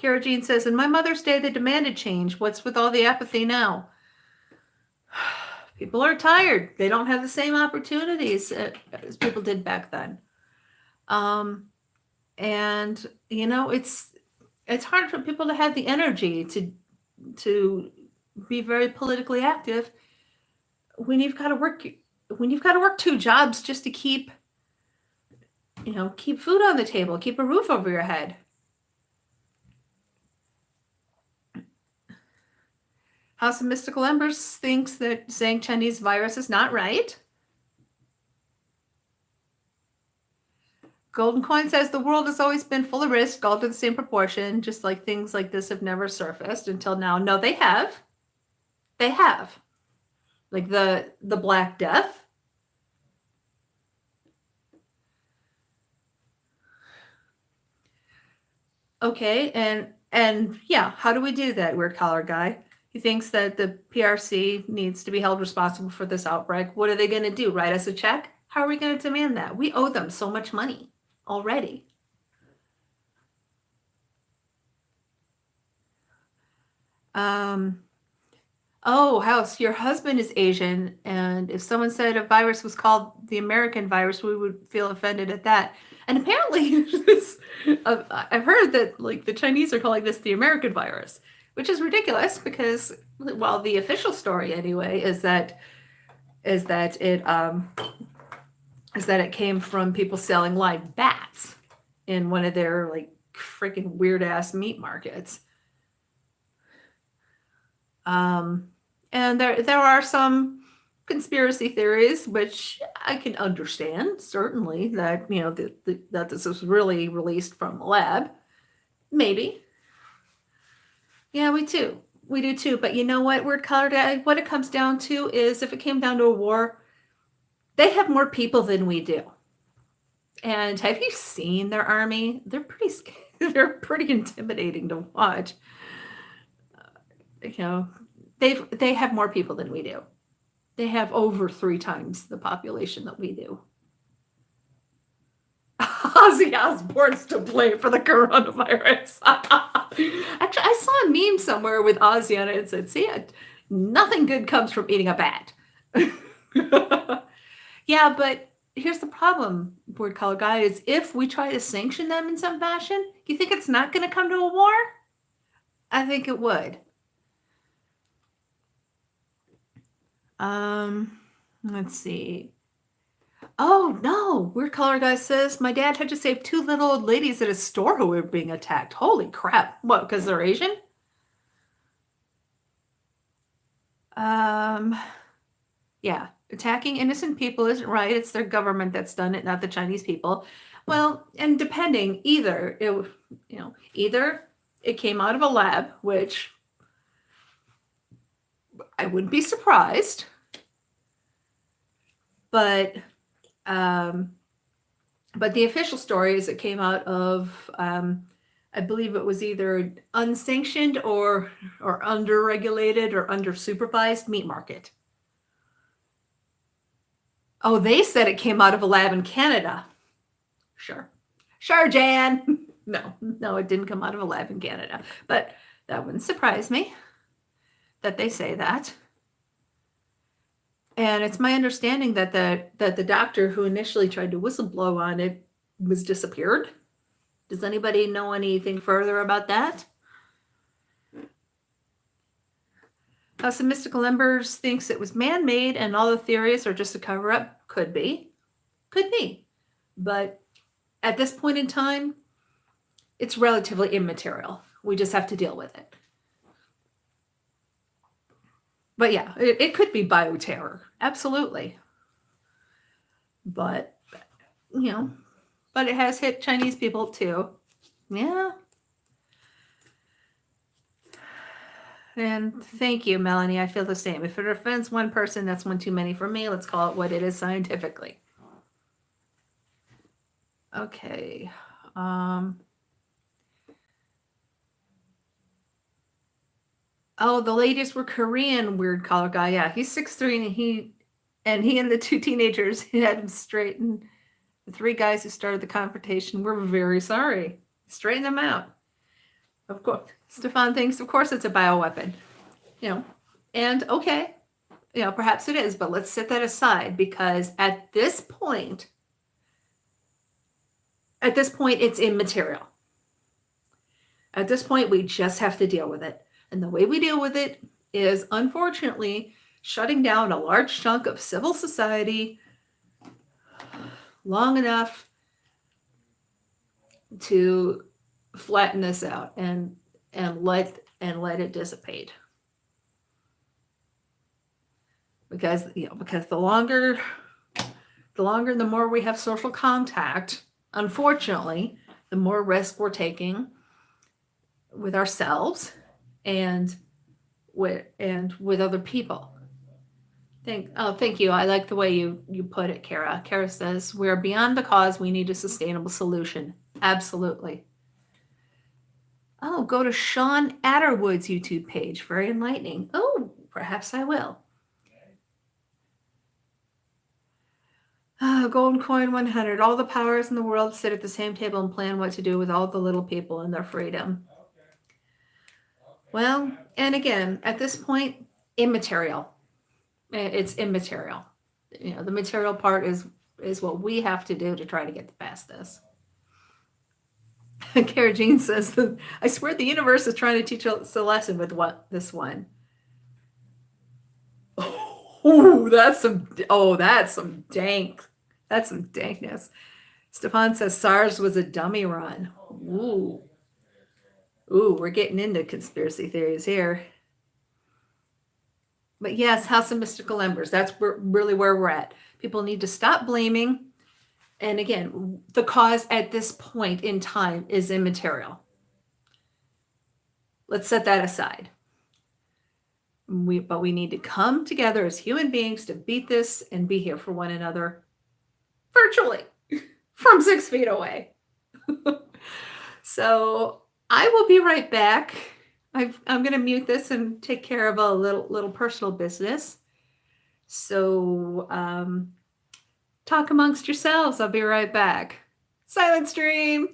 Kara Jean says, in my Mother's Day, they demanded change. What's with all the apathy now? People are tired. They don't have the same opportunities as people did back then. And, you know, it's hard for people to have the energy to be very politically active when you've got to work 2 jobs just to keep food on the table, keep a roof over your head. House of Mystical Embers thinks that saying Chinese virus is not right. Golden Coin says the world has always been full of risk, all to the same proportion, just like things like this have never surfaced until now. No, they have. They have. Like the Black Death. Okay, and yeah, how do we do that, weird collar guy? He thinks that the PRC needs to be held responsible for this outbreak. What are they going to do? Write us a check? How are we going to demand that? We owe them so much money already. Oh, House, your husband is Asian, and if someone said a virus was called the American virus, we would feel offended at that. And apparently, I've heard that like the Chinese are calling this the American virus, which is ridiculous because, well, the official story anyway is that it came from people selling live bats in one of their like freaking weird ass meat markets. And there are some conspiracy theories which I can understand, certainly, that that this was really released from a lab. Maybe. Yeah, we do too. But you know what, Word Color Guy? What it comes down to is if it came down to a war, they have more people than we do. And have you seen their army? They're pretty intimidating to watch. They have more people than we do. They have over 3 times the population that we do. Ozzy Osbourne's to blame for the coronavirus. Actually, I saw a meme somewhere with Ozzy on it and said, see, nothing good comes from eating a bat. Yeah, but here's the problem, Word Color Guy, is if we try to sanction them in some fashion, do you think it's not going to come to a war? I think it would. Let's see. Oh, no. Weird Color Guy says, my dad had to save 2 little old ladies at a store who were being attacked. Holy crap. What, because they're Asian? Yeah. Attacking innocent people isn't right. It's their government that's done it, not the Chinese people. Well, and depending, either it came out of a lab, which I wouldn't be surprised. But the official story is it came out of, I believe it was either unsanctioned or under-regulated or under-supervised meat market. Oh, they said it came out of a lab in Canada. Sure, Jan. No, it didn't come out of a lab in Canada. But that wouldn't surprise me that they say that. And it's my understanding that the doctor who initially tried to whistleblow on it was disappeared. Does anybody know anything further about that? House of Mystical Embers thinks it was man-made and all the theories are just a cover-up. Could be. But at this point in time, it's relatively immaterial. We just have to deal with it. But yeah, it could be bioterror. Absolutely. But, but it has hit Chinese people too. Yeah. And thank you, Melanie. I feel the same. If it offends one person, that's one too many for me. Let's call it what it is scientifically. Okay. Oh, the ladies were Korean, Weird Collar Guy. Yeah, he's 6'3", and he and the 2 teenagers had him straightened. The 3 guys who started the confrontation were very sorry. Straighten them out. Of course. Stefan thinks, of course, it's a bioweapon. And okay, perhaps it is, but let's set that aside, because at this point, it's immaterial. At this point, we just have to deal with it. And the way we deal with it is, unfortunately, shutting down a large chunk of civil society long enough to flatten this out and let it dissipate. Because the longer the more we have social contact, unfortunately, the more risk we're taking with ourselves and with other people. Thank you. I like the way you put it, Kara. Kara says, we're beyond the cause. We need a sustainable solution. Absolutely. Oh, go to Sean Atterwood's YouTube page. Very enlightening. Oh, perhaps I will. Golden coin 100. All the powers in the world sit at the same table and plan what to do with all the little people and their freedom. Well, and again, at this point, immaterial. It's immaterial. The material part is what we have to do to try to get past this. Kara Jean says, I swear the universe is trying to teach us a lesson with this one. Oh, that's some dank. That's some dankness. Stefan says SARS was a dummy run. Ooh, we're getting into conspiracy theories here. But yes, House of Mystical Embers. That's really where we're at. People need to stop blaming. And again, the cause at this point in time is immaterial. Let's set that aside. But we need to come together as human beings to beat this and be here for one another virtually from 6 feet away. So I will be right back. I'm going to mute this and take care of a little personal business. So talk amongst yourselves. I'll be right back. Silent stream.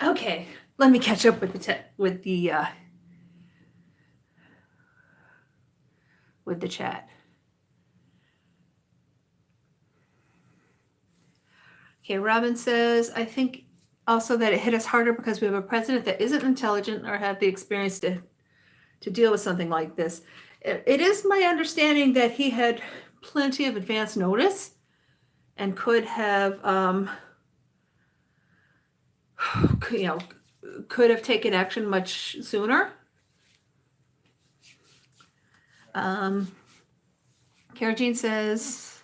Okay, let me catch up with the chat. Okay, Robin says, I think also that it hit us harder because we have a president that isn't intelligent or have the experience to deal with something like this. It is my understanding that he had plenty of advance notice and could have, could have taken action much sooner. Kara Jean says,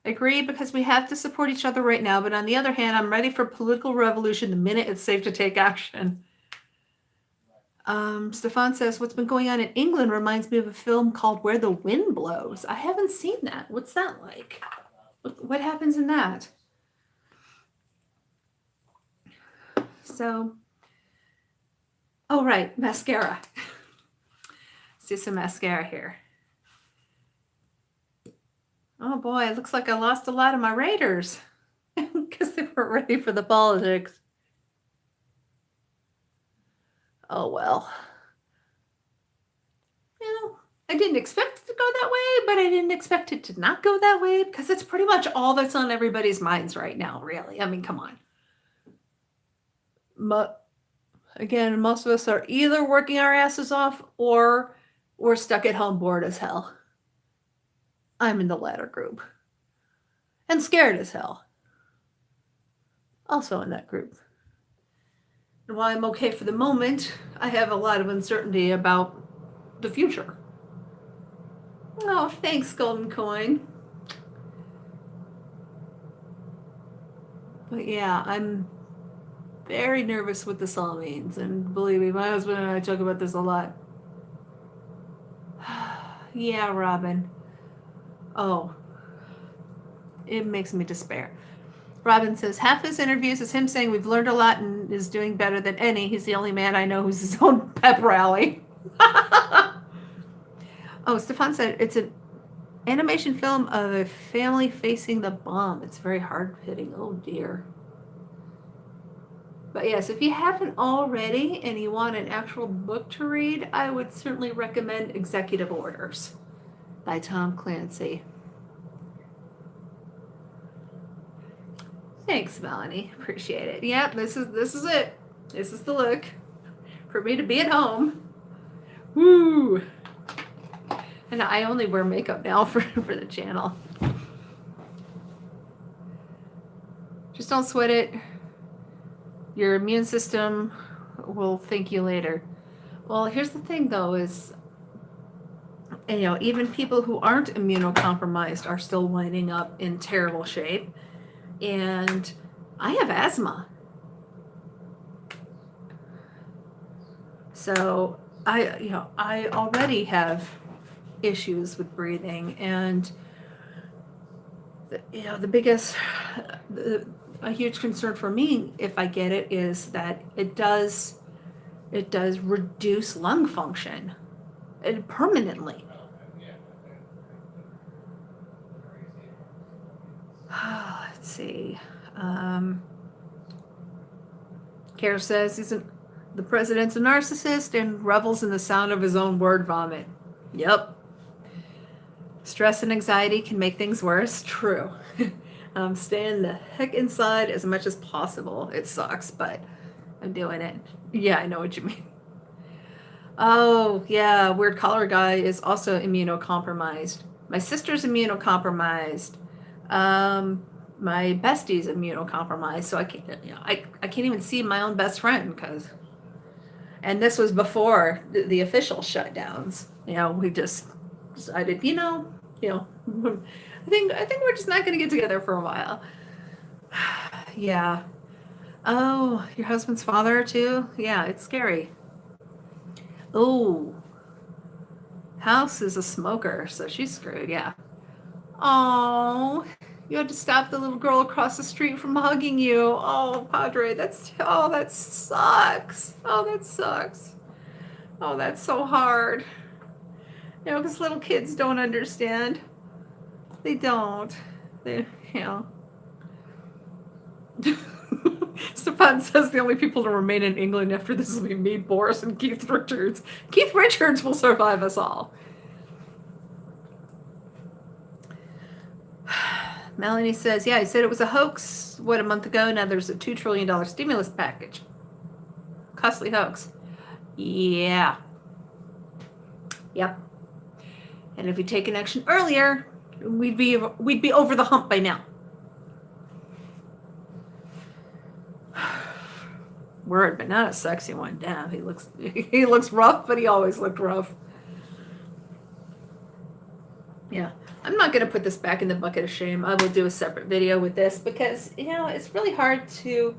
agree, because we have to support each other right now. But on the other hand, I'm ready for political revolution the minute it's safe to take action. Stefan says, what's been going on in England reminds me of a film called Where the Wind Blows. I haven't seen that. What's that like? What happens in that? So, oh, right, mascara. Let's do some mascara here. Oh boy, it looks like I lost a lot of my Raiders because they weren't ready for the politics. Oh well. I didn't expect it to go that way, but I didn't expect it to not go that way because it's pretty much all that's on everybody's minds right now, really. I mean, come on. Again, most of us are either working our asses off or we're stuck at home bored as hell. I'm in the latter group. And scared as hell. Also in that group. And while I'm okay for the moment, I have a lot of uncertainty about the future. Oh, thanks, Golden Coin. But yeah, I'm very nervous what this all means. And believe me, my husband and I talk about this a lot. Yeah, Robin. Oh, it makes me despair. Robin says, half his interviews is him saying we've learned a lot and is doing better than any. He's the only man I know who's his own pep rally. Oh, Stefan said, it's an animation film of a family facing the bomb. It's very hard-hitting. Oh, dear. But yes, if you haven't already and you want an actual book to read, I would certainly recommend Executive Orders by Tom Clancy. Thanks, Melanie. Appreciate it. Yep, this is it. This is the look for me to be at home. Woo! And I only wear makeup now for the channel. Just don't sweat it. Your immune system will thank you later. Well, here's the thing, though, is, even people who aren't immunocompromised are still winding up in terrible shape. And I have asthma. So I already have issues with breathing, and the biggest, a huge concern for me if I get it is that it does reduce lung function permanently. Let's see. Care says the president's a narcissist and revels in the sound of his own word vomit. Yep. Stress and anxiety can make things worse. True. Staying the heck inside as much as possible. It sucks, but I'm doing it. Yeah, I know what you mean. Oh, yeah. Weird Collar Guy is also immunocompromised. My sister's immunocompromised. My bestie's immunocompromised, so I can't even see my own best friend and this was before the official shutdowns. We just decided, I think we're just not going to get together for a while. Yeah. Oh, your husband's father too? Yeah, it's scary. Oh, House is a smoker, so she's screwed. Yeah. Oh, you had to stop the little girl across the street from hugging you. Oh, Padre, that sucks. Oh, that sucks. Oh, that's so hard. Because little kids don't understand. They don't. Stefan says the only people to remain in England after this will be me, Boris, and Keith Richards. Keith Richards will survive us all. Melanie says, yeah, I said it was a hoax, a month ago? Now there's a $2 trillion stimulus package. Costly hoax. Yeah. Yep. And if we'd taken action earlier, we'd be over the hump by now. Word, but not a sexy one. Damn, he looks rough, but he always looked rough. Yeah. I'm not going to put this back in the bucket of shame. I will do a separate video with this because, it's really hard to...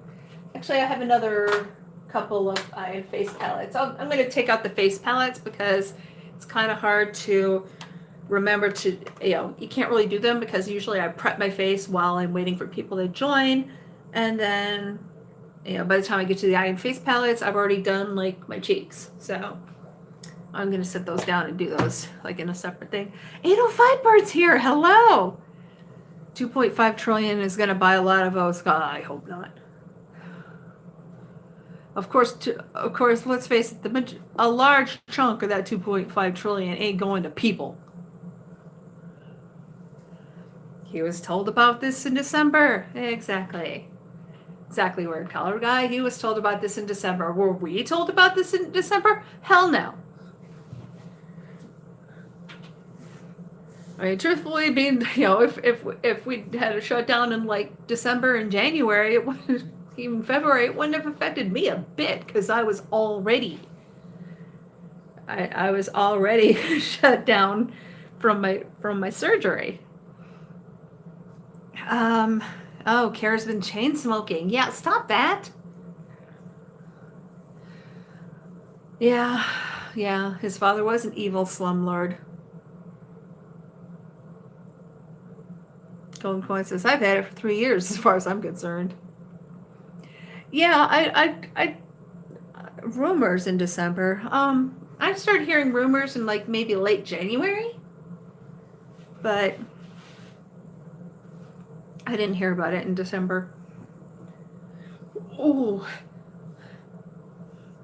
Actually, I have another couple of eye face palettes. I'm going to take out the face palettes because it's kind of hard to remember to... you can't really do them because usually I prep my face while I'm waiting for people to join. And then, by the time I get to the eye and face palettes, I've already done, my cheeks. So... I'm going to set those down and do those in a separate thing. 805 Bird's here. Hello. 2.5 trillion is going to buy a lot of votes. God, I hope not. Of course, let's face it, a large chunk of that 2.5 trillion ain't going to people. He was told about this in December. Exactly, word color guy. He was told about this in December. Were we told about this in December? Hell no. I mean, truthfully, being, if we had a shutdown in like December and January, it would, even February, it wouldn't have affected me a bit because I was already shut down from my surgery. Oh, Kara's been chain smoking. Yeah, stop that. Yeah, his father was an evil slumlord. Golden Coin says, I've had it for 3 years as far as I'm concerned. Yeah, I rumors in December. I started hearing rumors in like maybe late January, but I didn't hear about it in December. Oh,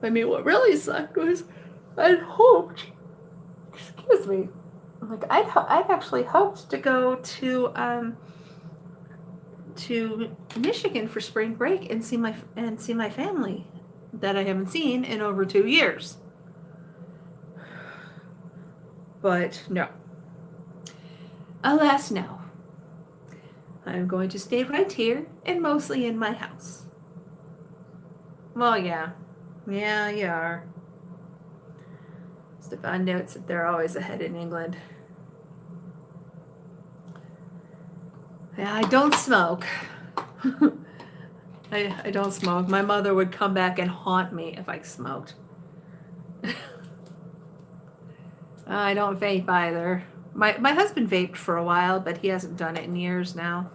I mean, what really sucked was I'd hoped, excuse me, like I'd actually hoped to go to Michigan for spring break and see my family that I haven't seen in over 2 years. But no. Alas, no. I'm going to stay right here and mostly in my house. Well, yeah. Yeah, you are. Stefan notes that they're always ahead in England. Yeah, I don't smoke. I don't smoke. My mother would come back and haunt me if I smoked. I don't vape either. My husband vaped for a while, but he hasn't done it in years now.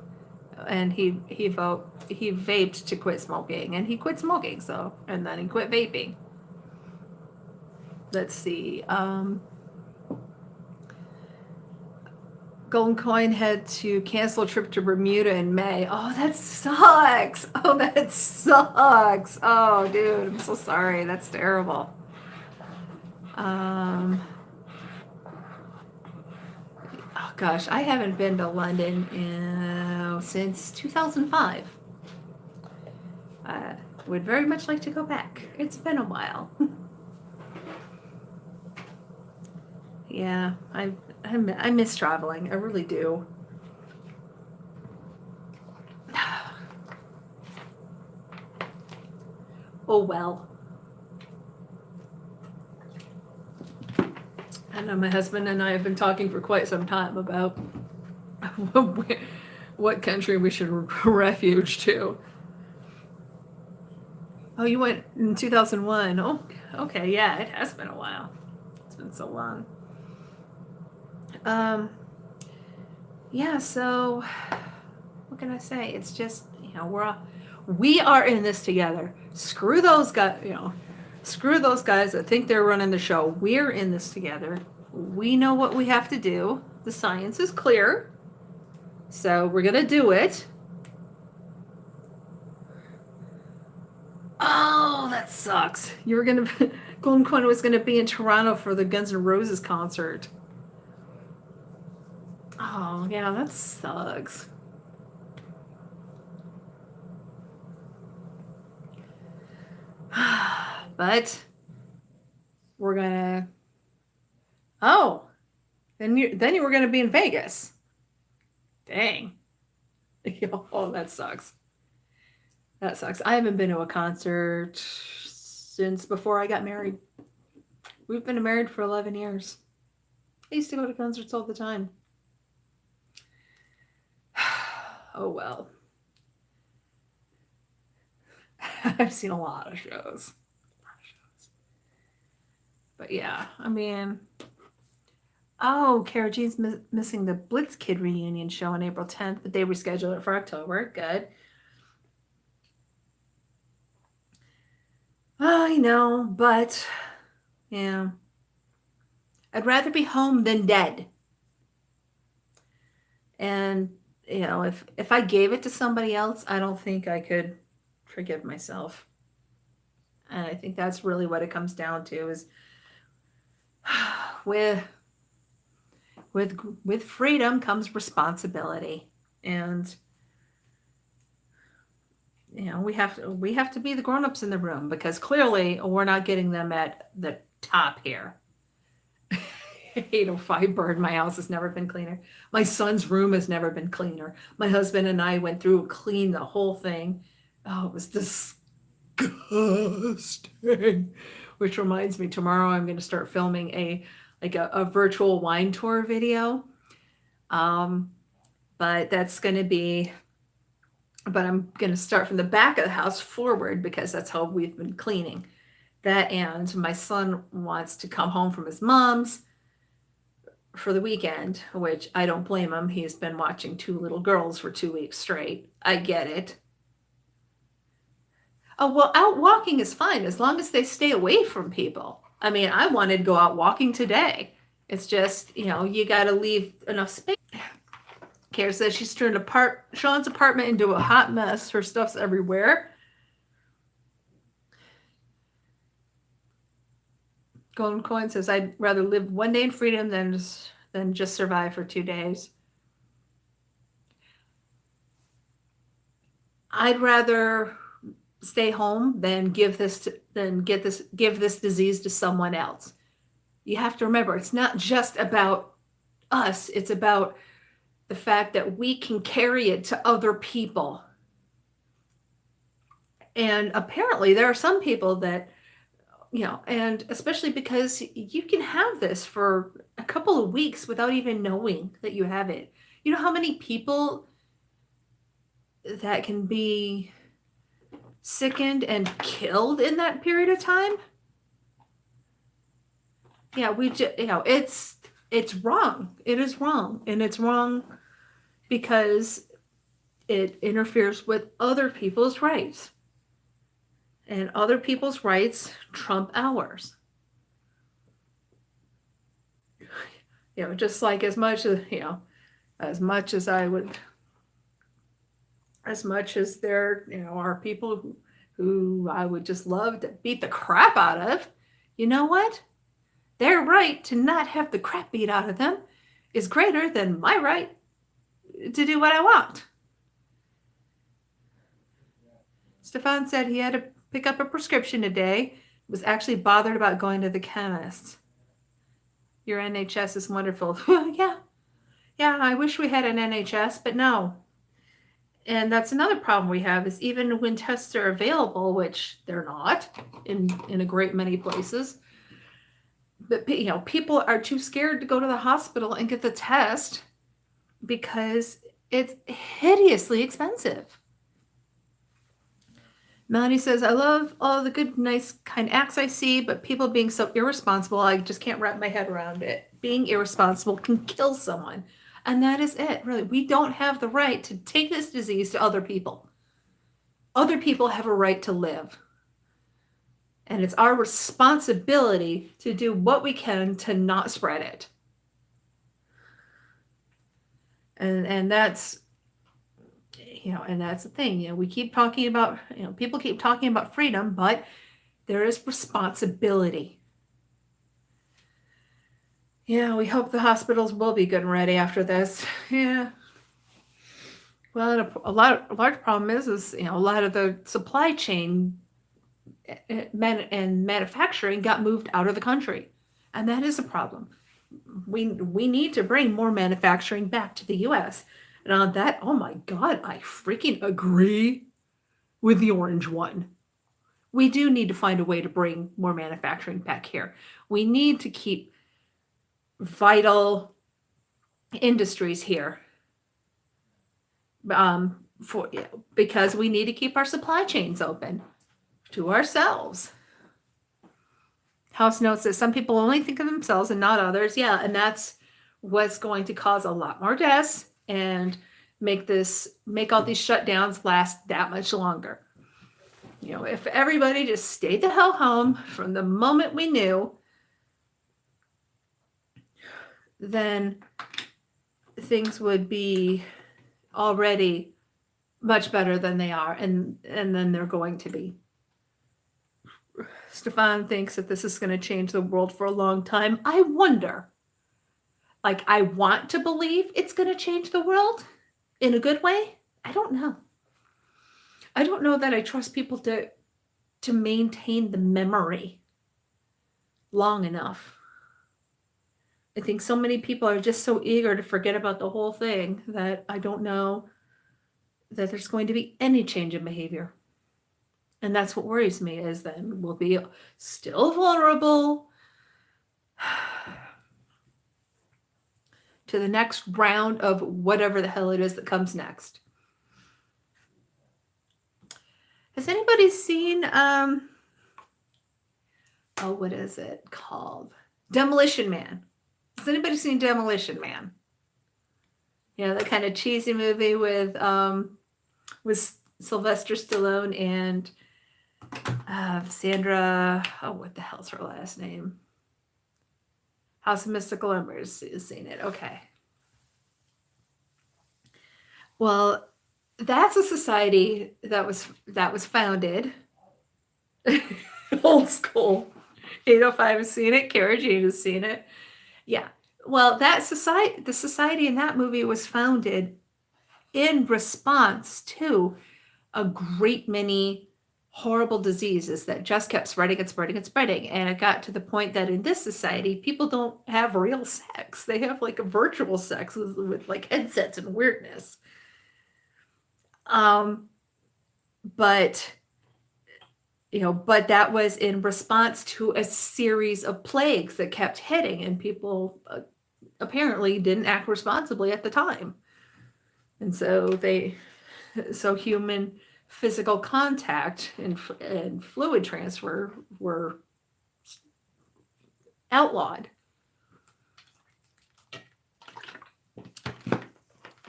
And he vaped to quit smoking, and he quit smoking, and then he quit vaping. Let's see. Golden Coin had to cancel a trip to Bermuda in May. Oh, that sucks. Oh, dude, I'm so sorry. That's terrible. Oh gosh, I haven't been to London since 2005. I would very much like to go back. It's been a while. Yeah, I miss traveling. I really do. Oh well. I know my husband and I have been talking for quite some time about what country we should refuge to. Oh, you went in 2001. Oh, okay, yeah, it has been a while. It's been so long. Yeah, so what can I say? It's just, we are in this together. Screw those guys, screw those guys that think they're running the show. We're in this together. We know what we have to do. The science is clear. So we're going to do it. Oh, that sucks. Golden Coin was going to be in Toronto for the Guns N' Roses concert. Oh, yeah, that sucks. But we're gonna. Oh, then you were gonna be in Vegas. Dang. Oh, that sucks. That sucks. I haven't been to a concert since before I got married. We've been married for 11 years. I used to go to concerts all the time. Oh well. I've seen a lot of shows. But yeah, I mean, oh, Kara Jean's missing the Blitz Kid reunion show on April 10th, but they rescheduled it for October. Good. I know, but yeah, I'd rather be home than dead. And you know, if I gave it to somebody else, I don't think I could forgive myself. And I think that's really what it comes down to is with with freedom comes responsibility. And you know, we have to be the grown-ups in the room because clearly we're not getting them at the top here. 805 bird, my house has never been cleaner. My son's room has never been cleaner. My husband and I went through, cleaned the whole thing. Oh, it was disgusting. Which reminds me, tomorrow I'm going to start filming a virtual wine tour video. But that's going to be, but I'm going to start from the back of the house forward because that's how we've been cleaning. That, and my son wants to come home from his mom's for the weekend, which I don't blame him. He's been watching Two Little Girls for 2 weeks straight. I get it. Oh, well, out walking is fine as long as they stay away from people. I mean, I wanted to go out walking today. It's just, you know, you got to leave enough space. Kara says she's turned Sean's apartment into a hot mess. Her stuff's everywhere. Golden Coin says, I'd rather live one day in freedom than just survive for 2 days. I'd rather stay home than give this disease to someone else. You have to remember, it's not just about us. It's about the fact that we can carry it to other people. And apparently there are some people that, you know, and especially because you can have this for a couple of weeks without even knowing that you have it. You know how many people that can be sickened and killed in that period of time? Yeah, you know, it's wrong. It is wrong. And it's wrong because it interferes with other people's rights. And other people's rights trump ours. You know, just like as much as there, you know, are people who I would just love to beat the crap out of, you know what? Their right to not have the crap beat out of them is greater than my right to do what I want. Stefan said he had to pick up a prescription today, was actually bothered about going to the chemist. Your NHS is wonderful. Yeah, I wish we had an NHS, but no. And that's another problem we have is even when tests are available, which they're not in a great many places, but you know, people are too scared to go to the hospital and get the test because it's hideously expensive. Melanie says, I love all the good, nice, kind acts I see, but people being so irresponsible, I just can't wrap my head around it. Being irresponsible can kill someone. And that is it, really. We don't have the right to take this disease to other people. Other people have a right to live. And it's our responsibility to do what we can to not spread it. And that's, you know, and that's the thing. You know, we keep talking about, you know, people keep talking about freedom, but there is responsibility. Yeah, we hope the hospitals will be good and ready after this. Yeah. Well, a large problem is, you know, a lot of the supply chain and manufacturing got moved out of the country. And that is a problem. We need to bring more manufacturing back to the US. And on that, oh my God, I freaking agree with the orange one. We do need to find a way to bring more manufacturing back here. We need to keep vital industries here because we need to keep our supply chains open to ourselves. House notes that some people only think of themselves and not others. Yeah, and that's what's going to cause a lot more deaths and make all these shutdowns last that much longer. You know, if everybody just stayed the hell home from the moment we knew, then things would be, already much better than they are, and then they're going to be. Stefan thinks that this is going to change the world for a long time. I wonder. Like, I want to believe it's going to change the world in a good way. I don't know. I don't know that I trust people to maintain the memory long enough. I think so many people are just so eager to forget about the whole thing that I don't know that there's going to be any change in behavior. And that's what worries me, is then we'll be still vulnerable to the next round of whatever the hell it is that comes next. Has anybody seen, what is it called? Demolition Man. Has anybody seen Demolition Man? You know, that kind of cheesy movie with Sylvester Stallone and Sandra, what the hell's her last name? House of Mystical Embers. You've seen it. Okay. Well, that's a society that was founded. Old school. 805 has seen it. Kara Jean has seen it. Yeah. Well, the society in that movie was founded in response to a great many horrible diseases that just kept spreading and spreading and spreading. And it got to the point that in this society, people don't have real sex. They have like a virtual sex with like headsets and weirdness. But that was in response to a series of plagues that kept hitting, and people apparently didn't act responsibly at the time. And so human physical contact and fluid transfer were outlawed.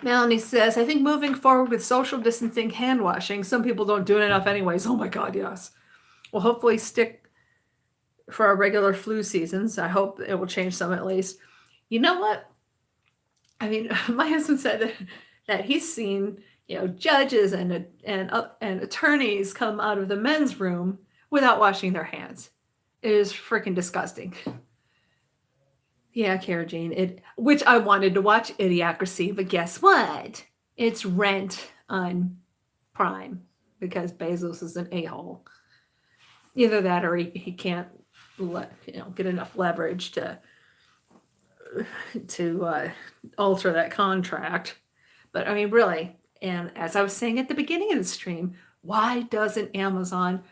Melanie says, I think moving forward with social distancing, hand washing, some people don't do it enough anyways. Oh my God, yes. We'll hopefully stick for our regular flu seasons. I hope it will change some at least. You know what? I mean, my husband said that he's seen, judges and attorneys come out of the men's room without washing their hands. It is freaking disgusting. Yeah, Kara Jean, which I wanted to watch Idiocracy, but guess what? It's rent on Prime because Bezos is an a-hole. Either that or he can't get enough leverage to alter that contract. But I mean, really, and as I was saying at the beginning of the stream, why doesn't Amazon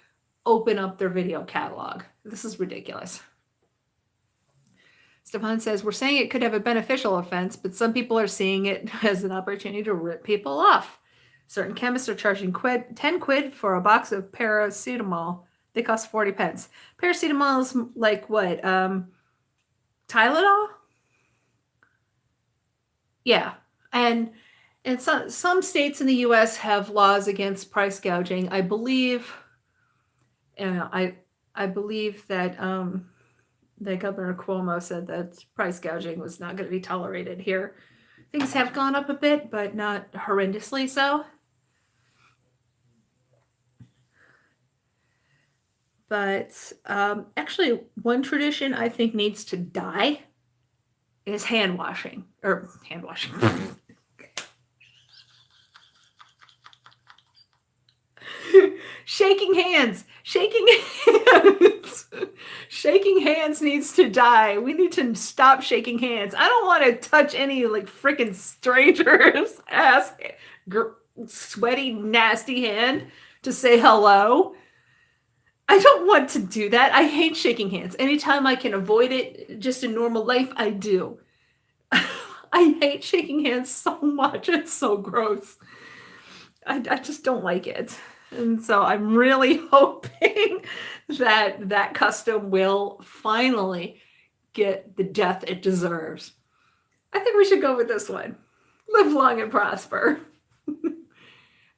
open up their video catalog? This is ridiculous. Stefan says, we're saying it could have a beneficial offense, but some people are seeing it as an opportunity to rip people off. Certain chemists are charging 10 quid for a box of paracetamol. They cost 40 pence. Paracetamol is like what? Tylenol? Yeah. And some states in the U.S. have laws against price gouging. I believe, I believe that Governor Cuomo said that price gouging was not going to be tolerated here. Things have gone up a bit, but not horrendously so. But actually, one tradition I think needs to die is hand washing. Shaking hands. Shaking hands needs to die. We need to stop shaking hands. I don't want to touch any like freaking stranger's ass, sweaty, nasty hand to say hello. I don't want to do that. I hate shaking hands. Anytime I can avoid it just in normal life, I do. I hate shaking hands so much. It's so gross. I just don't like it. And so I'm really hoping that custom will finally get the death it deserves. I think we should go with this one. Live long and prosper.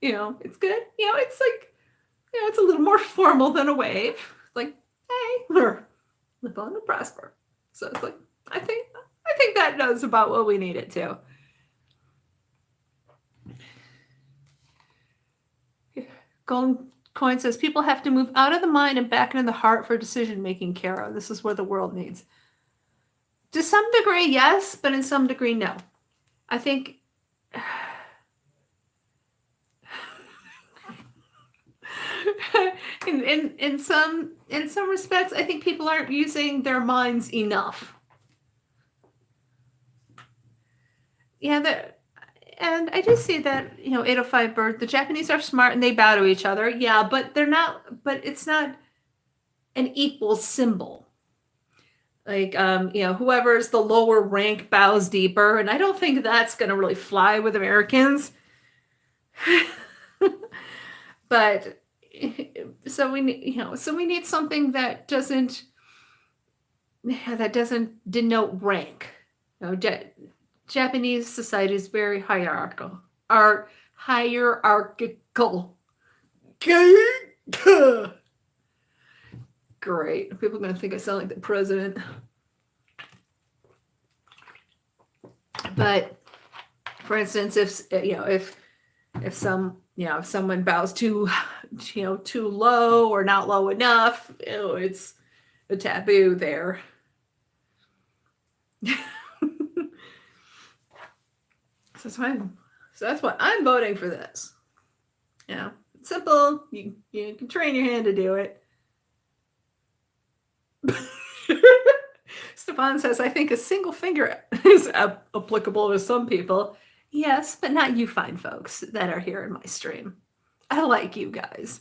It's good. It's like, it's a little more formal than a wave. It's like, hey, live long and prosper. So it's like, I think that knows about what we need it to. Golden Coin says people have to move out of the mind and back into the heart for decision making, Kara. This is what the world needs. To some degree, yes, but in some degree, no. I think in some respects, I think people aren't using their minds enough. Yeah, and I do see that, 805 bird, the Japanese are smart and they bow to each other. Yeah, but it's not an equal symbol. Like, whoever's the lower rank bows deeper. And I don't think that's going to really fly with Americans. But so we need something that doesn't denote rank. Japanese society is very hierarchical. Hierarchical. Great. People are going to think I sound like the president. But for instance, if someone bows too low or not low enough, it's a taboo there. So that's why I'm voting for this. It's simple. You can train your hand to do it. Stefan says, I think a single finger is applicable to some people. Yes, but not you fine folks that are here in my stream. I like you guys.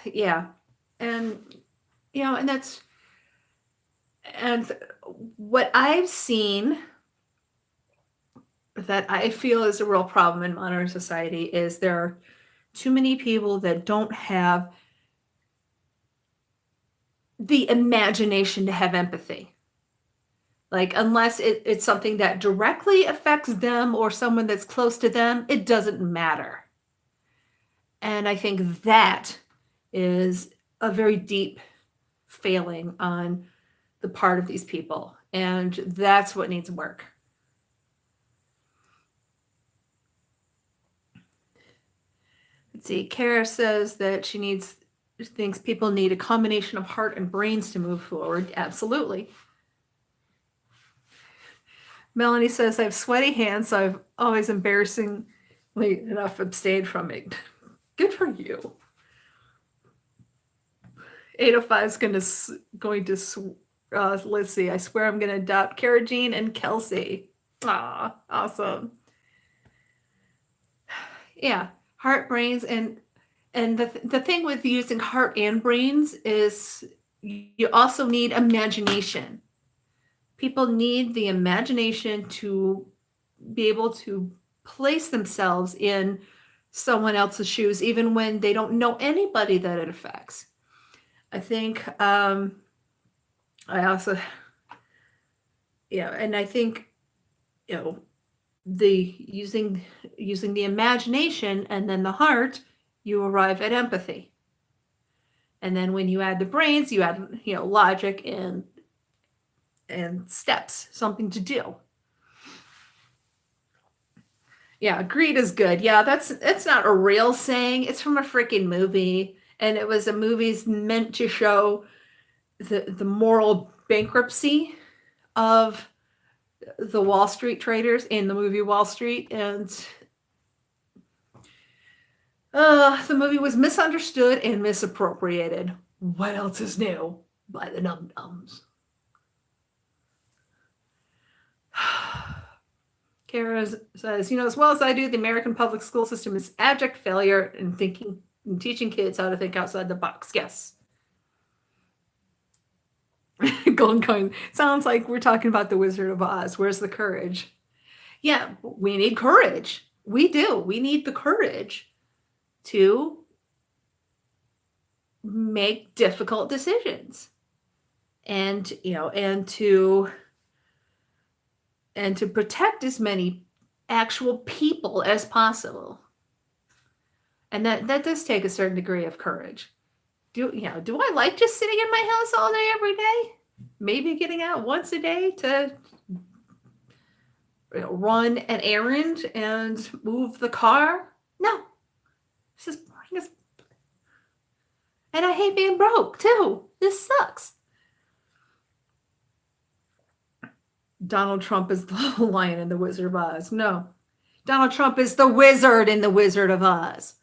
Yeah. And what I've seen that I feel is a real problem in modern society is there are too many people that don't have the imagination to have empathy. Like, unless it's something that directly affects them or someone that's close to them, it doesn't matter. And I think that is a very deep failing on the part of these people. And that's what needs work. Let's see. Kara says that she thinks people need a combination of heart and brains to move forward. Absolutely. Melanie says, I have sweaty hands, so I've always embarrassingly enough abstained from it. Good for you. 805 is going to let's see, I swear I'm going to adopt Kara Jean and Kelsey. Ah, awesome. Yeah, heart, brains, and the thing with using heart and brains is you also need imagination. People need the imagination to be able to place themselves in someone else's shoes, even when they don't know anybody that it affects. I think I also, and I think, the using the imagination and then the heart, you arrive at empathy. And then when you add the brains, you add, logic and steps, something to do. Yeah, greed is good. Yeah, it's not a real saying. It's from a freaking movie. And it was a movie's meant to show the moral bankruptcy of the Wall Street traders in the movie Wall Street. And the movie was misunderstood and misappropriated. What else is new? By the num-nums. Kara says, as well as I do, the American public school system is abject failure in teaching kids how to think outside the box. Yes. Golden Coin. Sounds like we're talking about the Wizard of Oz. Where's the courage? Yeah, we need courage. We do. We need the courage to make difficult decisions. And to protect as many actual people as possible. And that does take a certain degree of courage. Do I like just sitting in my house all day, every day? Maybe getting out once a day to run an errand and move the car. No. This is boring as... And I hate being broke, too. This sucks. Donald Trump is the Lion in the Wizard of Oz. No. Donald Trump is the wizard in the Wizard of Oz.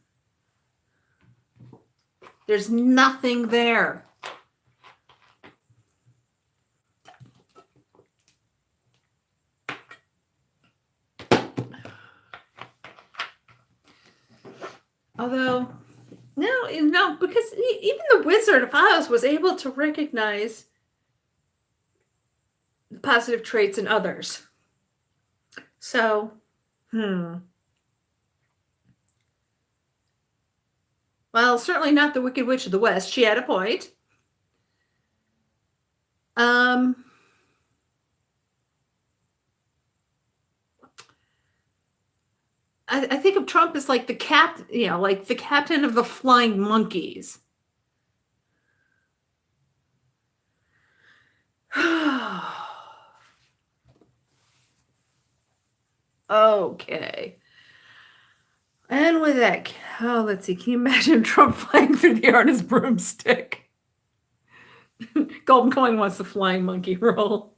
There's nothing there. Although, no, because even the Wizard of Oz was able to recognize the positive traits in others. So, Well, certainly not the Wicked Witch of the West. She had a point. I think of Trump as like the like the captain of the flying monkeys. Okay. And with that, let's see. Can you imagine Trump flying through the air on his broomstick? Golden Coin wants the flying monkey role.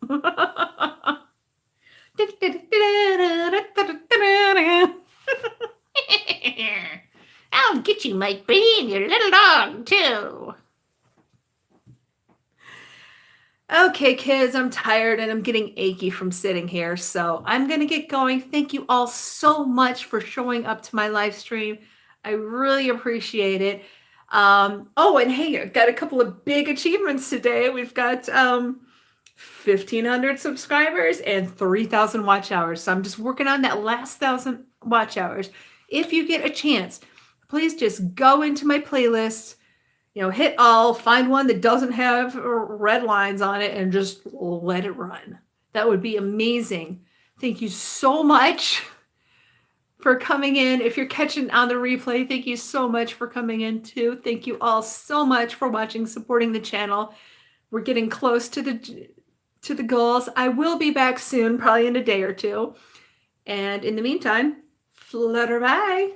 I'll get you, Mike B, and your little dog, too. Okay, kids, I'm tired and I'm getting achy from sitting here, so I'm going to get going. Thank you all so much for showing up to my live stream. I really appreciate it. Oh, and hey, I've got a couple of big achievements today. We've got 1,500 subscribers and 3,000 watch hours. So I'm just working on that last 1,000 watch hours. If you get a chance, please just go into my playlist, hit all, find one that doesn't have red lines on it, and just let it run. That would be amazing. Thank you so much for coming in. If you're catching on the replay, thank you so much for coming in too. Thank you all so much for watching, supporting the channel. We're getting close to the goals. I will be back soon, probably in a day or two. And in the meantime, flutter bye.